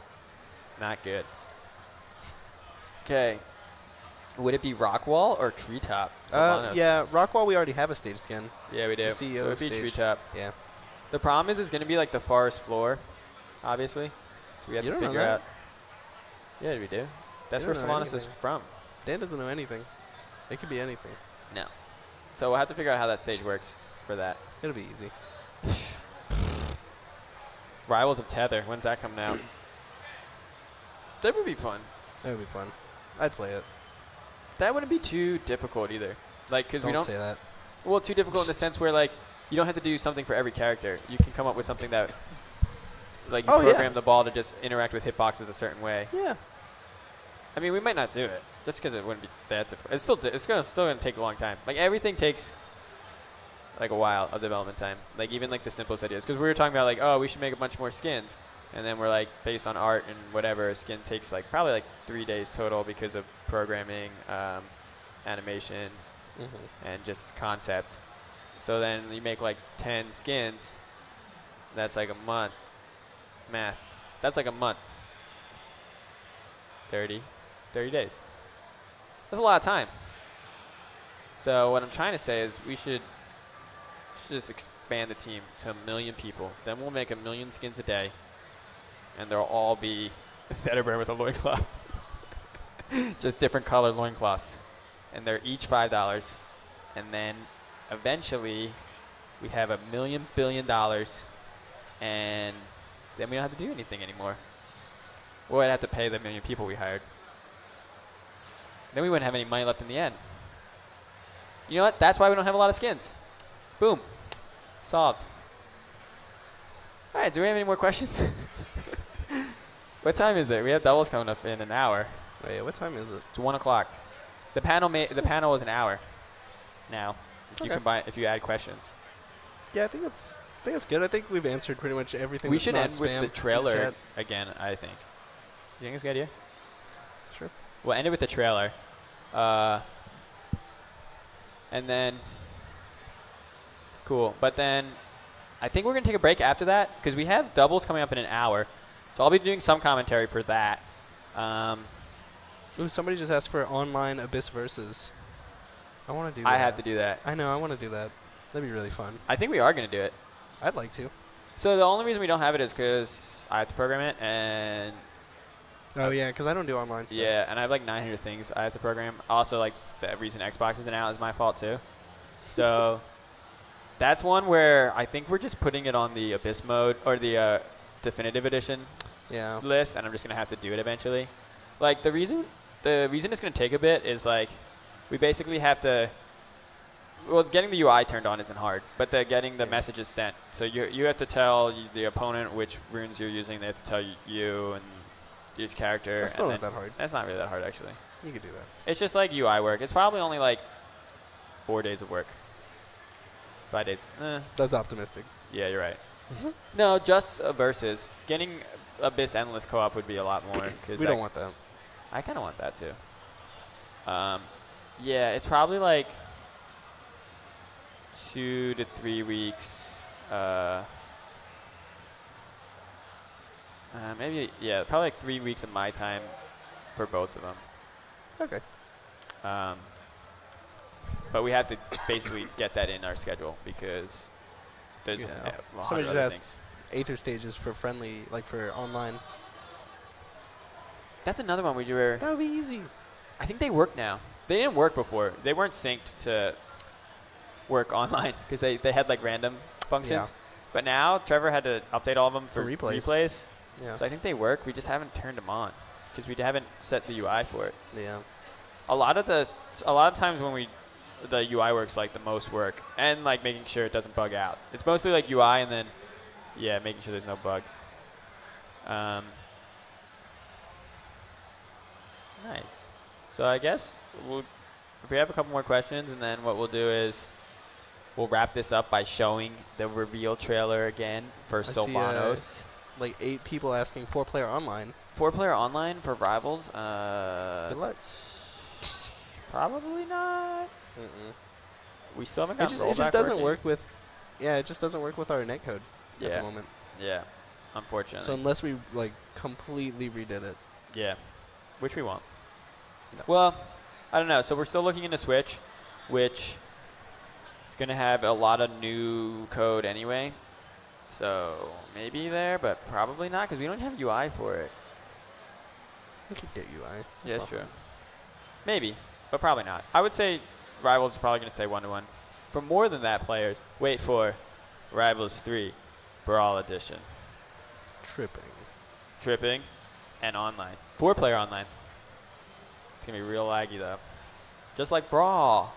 not good. Okay. Would it be Rockwall or Treetop? Yeah, Rockwall we already have a stage skin. Yeah, we do. The So CEO it would be stage. Treetop. Yeah. The problem is it's going to be like the forest floor, obviously. So we have You to don't know figure that. out. Yeah, we do. That's You where don't know Sylvanos is anything. from. Dan doesn't know anything. It could be anything. No. So we'll have to figure out how that stage works for that. It'll be easy. Rivals of Tether. When's that coming out? That would be fun. That would be fun. I'd play it. That wouldn't be too difficult either. Like, because we don't say that. Well, too difficult in the sense where, like, you don't have to do something for every character. You can come up with something that, like, you program the ball to just interact with hitboxes a certain way. Yeah. I mean, we might not do it just because it wouldn't be that difficult. It's still gonna take a long time. Like, everything takes like a while of development time. Like, even like the simplest ideas. Because we were talking about like, oh, we should make a bunch more skins, and then we're like, based on art and whatever, a skin takes like probably like 3 days total because of programming, animation, and just concept. So then you make like 10 skins. That's like a month. Math. That's like a month. 30 days. That's a lot of time. So what I'm trying to say is we should just expand the team to 1 million people. Then we'll make 1 million skins a day, and they'll all be a Zetterburn with a loincloth. Just different colored loincloths. And they're each $5. And then eventually we have $1 million billion, and then we don't have to do anything anymore. We'd have to pay the 1 million people we hired. Then we wouldn't have any money left in the end. You know what? That's why we don't have a lot of skins. Boom. Solved. All right, do we have any more questions? What time is it? We have doubles coming up in an hour. Oh, yeah, what time is it? It's 1 o'clock. The panel is an hour now. If you add questions. Yeah, I think it's good. I think we've answered pretty much everything. We that's should not end spam with the in trailer chat. again, I think. You think it's a good idea? Sure. We'll end it with the trailer. And then, cool. But then I think we're going to take a break after that because we have doubles coming up in an hour. So I'll be doing some commentary for that. Ooh, somebody just asked for online Abyss Versus. I want to do that. I have to do that. I know, I want to do that. That'd be really fun. I think we are going to do it. I'd like to. So the only reason we don't have it is because I have to program it and... Oh, yeah, because I don't do online stuff. Yeah, and I have like 900 things I have to program. Also, like, the reason Xbox isn't out is my fault, too. So, That's one where I think we're just putting it on the Abyss mode or the Definitive Edition list, and I'm just gonna have to do it eventually. Like the reason it's gonna take a bit is like we basically have to. Well, getting the UI turned on isn't hard, but getting the messages sent. So you have to tell the opponent which runes you're using. They have to tell you and each character. That's still not that hard. That's not really that hard, actually. You could do that. It's just like UI work. It's probably only like 4 days of work. 5 days. That's optimistic. Yeah, you're right. No, just versus. Getting Abyss Endless co-op would be a lot more. We don't want that. I kind of want that too. Yeah, it's probably like 2 to 3 weeks. Maybe, yeah, probably like 3 weeks of my time for both of them. Okay. But we have to basically get that in our schedule because there's somebody just asked Aether stages for friendly, like for online. That's another one where that would be easy. I think they work now. They didn't work before. They weren't synced to work online because they had like random functions. Yeah. But now Trevor had to update all of them for replays. Yeah. So I think they work. We just haven't turned them on because we haven't set the UI for it. Yeah. A lot of times when the UI works like the most work and like making sure it doesn't bug out. It's mostly like UI and then making sure there's no bugs. Nice. So I guess if we have a couple more questions, and then what we'll do is we'll wrap this up by showing the reveal trailer again for Sylvanos. Like 8 people asking 4-player online. 4-player online for Rivals? Good luck. Probably not. We still haven't gotten it just doesn't work with. Yeah, it just doesn't work with our netcode at the moment. Yeah, unfortunately. So unless we like completely redid it. Yeah, which we won't. No. Well, I don't know. So we're still looking into Switch, which is going to have a lot of new code anyway. So maybe there, but probably not because we don't have UI for it. We could get UI. Yeah, that's true. Maybe, but probably not. I would say Rivals is probably going to stay 1-to-1. For more than that, players, wait for Rivals 3 Brawl Edition. Tripping and online. 4-player online. It's going to be real laggy, though. Just like Brawl.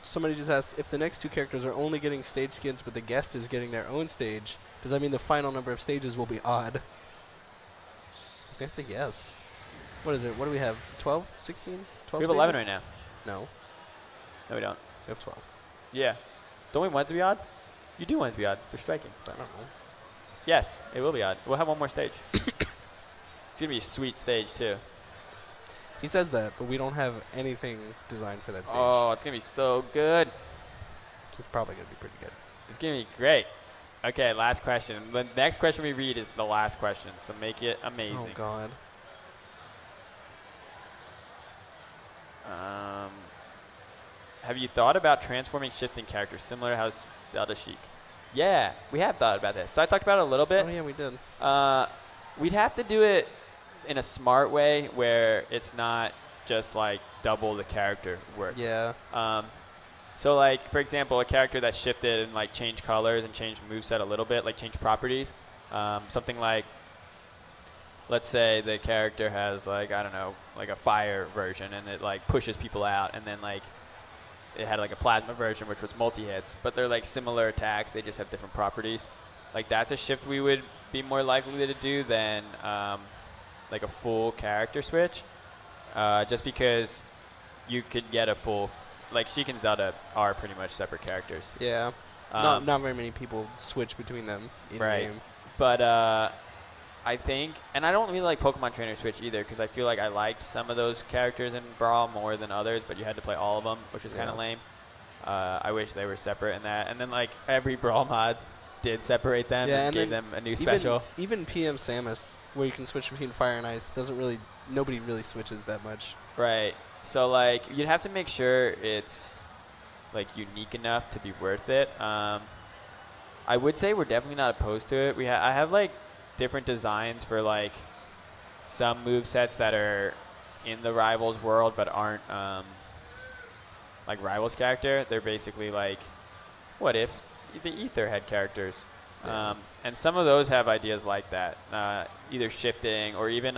Somebody just asked, if the next 2 characters are only getting stage skins, but the guest is getting their own stage, does that mean the final number of stages will be odd? That's a yes. What is it? What do we have? 12? 16? 12 We have 11 right now. No. No, we don't. We have 12. Yeah. Don't we want it to be odd? You do want it to be odd for striking. I don't know. Yes, it will be odd. We'll have one more stage. It's going to be a sweet stage, too. He says that, but we don't have anything designed for that stage. Oh, it's going to be so good. It's probably going to be pretty good. It's going to be great. Okay, last question. The next question we read is the last question, so make it amazing. Oh, God. Have you thought about transforming shifting characters similar to how Zelda Sheik? Yeah, we have thought about this. So I talked about it a little bit. Oh, yeah, we did. We'd have to do it in a smart way where it's not just like double the character work. Yeah. So like, for example, a character that shifted and like changed colors and changed moveset a little bit, like changed properties. Something like, let's say the character has like, I don't know, like a fire version and it like pushes people out, and then like it had like a plasma version which was multi-hits, but they're like similar attacks, they just have different properties. Like that's a shift we would be more likely to do than like a full character switch, just because you could get a full, like Sheik and Zelda are pretty much separate characters. Yeah. Not very many people switch between them in game. But I think, and I don't really like Pokemon Trainer Switch either, because I feel like I liked some of those characters in Brawl more than others, but you had to play all of them, which was kind of lame. I wish they were separate in that. And then like every Brawl mod did separate them and gave them a new special. Even PM Samus, where you can switch between Fire and Ice, nobody really switches that much. Right. So like you'd have to make sure it's like unique enough to be worth it. I would say we're definitely not opposed to it. I have like different designs for like some movesets that are in the Rivals world but aren't like Rivals character. They're basically like, what if the Aether head characters. And some of those have ideas like that, either shifting or even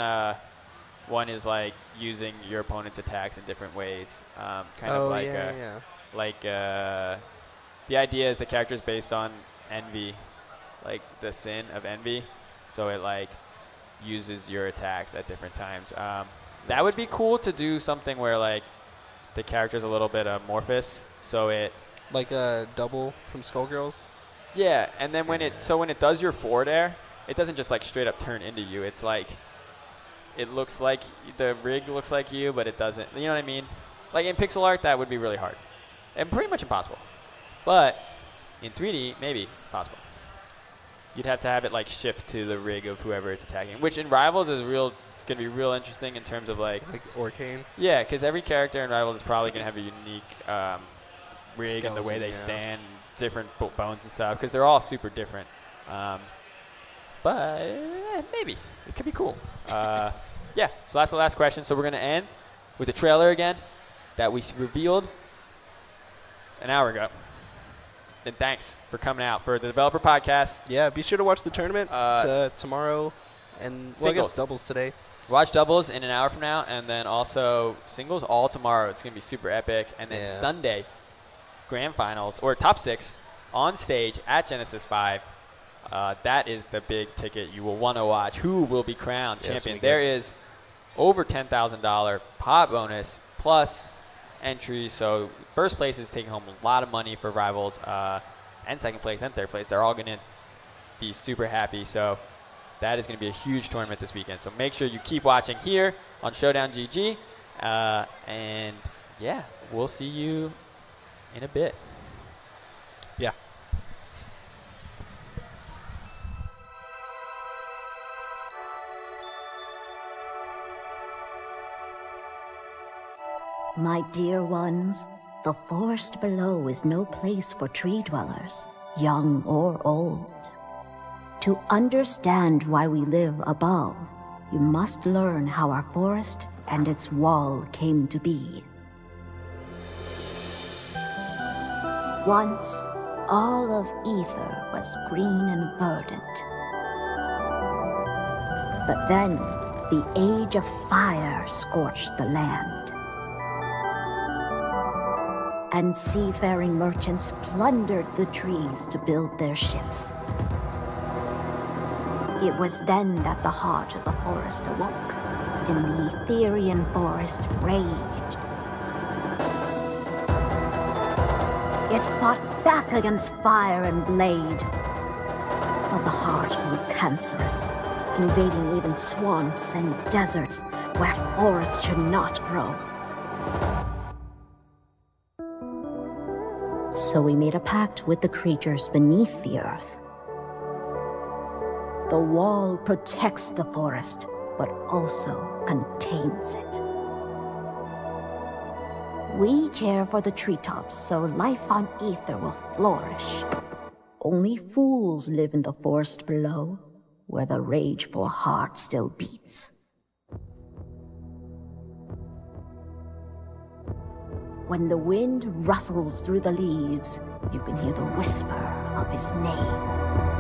one is like using your opponent's attacks in different ways. The idea is the character is based on envy, like the sin of envy, so it like uses your attacks at different times. That would be cool to do something where like the character's a little bit amorphous, so it like a double from Skullgirls. Yeah, and then when it does your forward air, it doesn't just like straight up turn into you. It's like it looks like the rig looks like you, but it doesn't. You know what I mean? Like in pixel art, that would be really hard and pretty much impossible. But in 3D, maybe possible. You'd have to have it like shift to the rig of whoever it's attacking, which in Rivals is gonna be real interesting in terms of like Orcane. Yeah, because every character in Rivals is probably gonna have a unique rig skeleton, and the way they stand, different bones and stuff, because they're all super different. But maybe it could be cool. Yeah. So that's the last question. So we're gonna end with a trailer again that we revealed an hour ago. And thanks for coming out for the Developer Podcast. Yeah, be sure to watch the tournament. It's tomorrow, and I guess doubles today. Watch doubles in an hour from now, and then also singles all tomorrow. It's going to be super epic. And then Sunday, grand finals, or top 6, on stage at Genesis 5. That is the big ticket you will want to watch. Who will be crowned champion? There is over $10,000 pot bonus plus entries, so first place is taking home a lot of money for Rivals, and second place and third place. They're all going to be super happy, so that is going to be a huge tournament this weekend. So make sure you keep watching here on Showdown GG, and yeah, we'll see you in a bit. Yeah. My dear ones, the forest below is no place for tree dwellers, young or old. To understand why we live above, you must learn how our forest and its wall came to be. Once, all of Aether was green and verdant. But then, the age of fire scorched the land. And seafaring merchants plundered the trees to build their ships. It was then that the heart of the forest awoke, and the Aetherian forest raged. It fought back against fire and blade, but the heart grew cancerous, invading even swamps and deserts where forests should not grow. So we made a pact with the creatures beneath the earth. The wall protects the forest, but also contains it. We care for the treetops, so life on Aether will flourish. Only fools live in the forest below, where the rageful heart still beats. When the wind rustles through the leaves, you can hear the whisper of his name.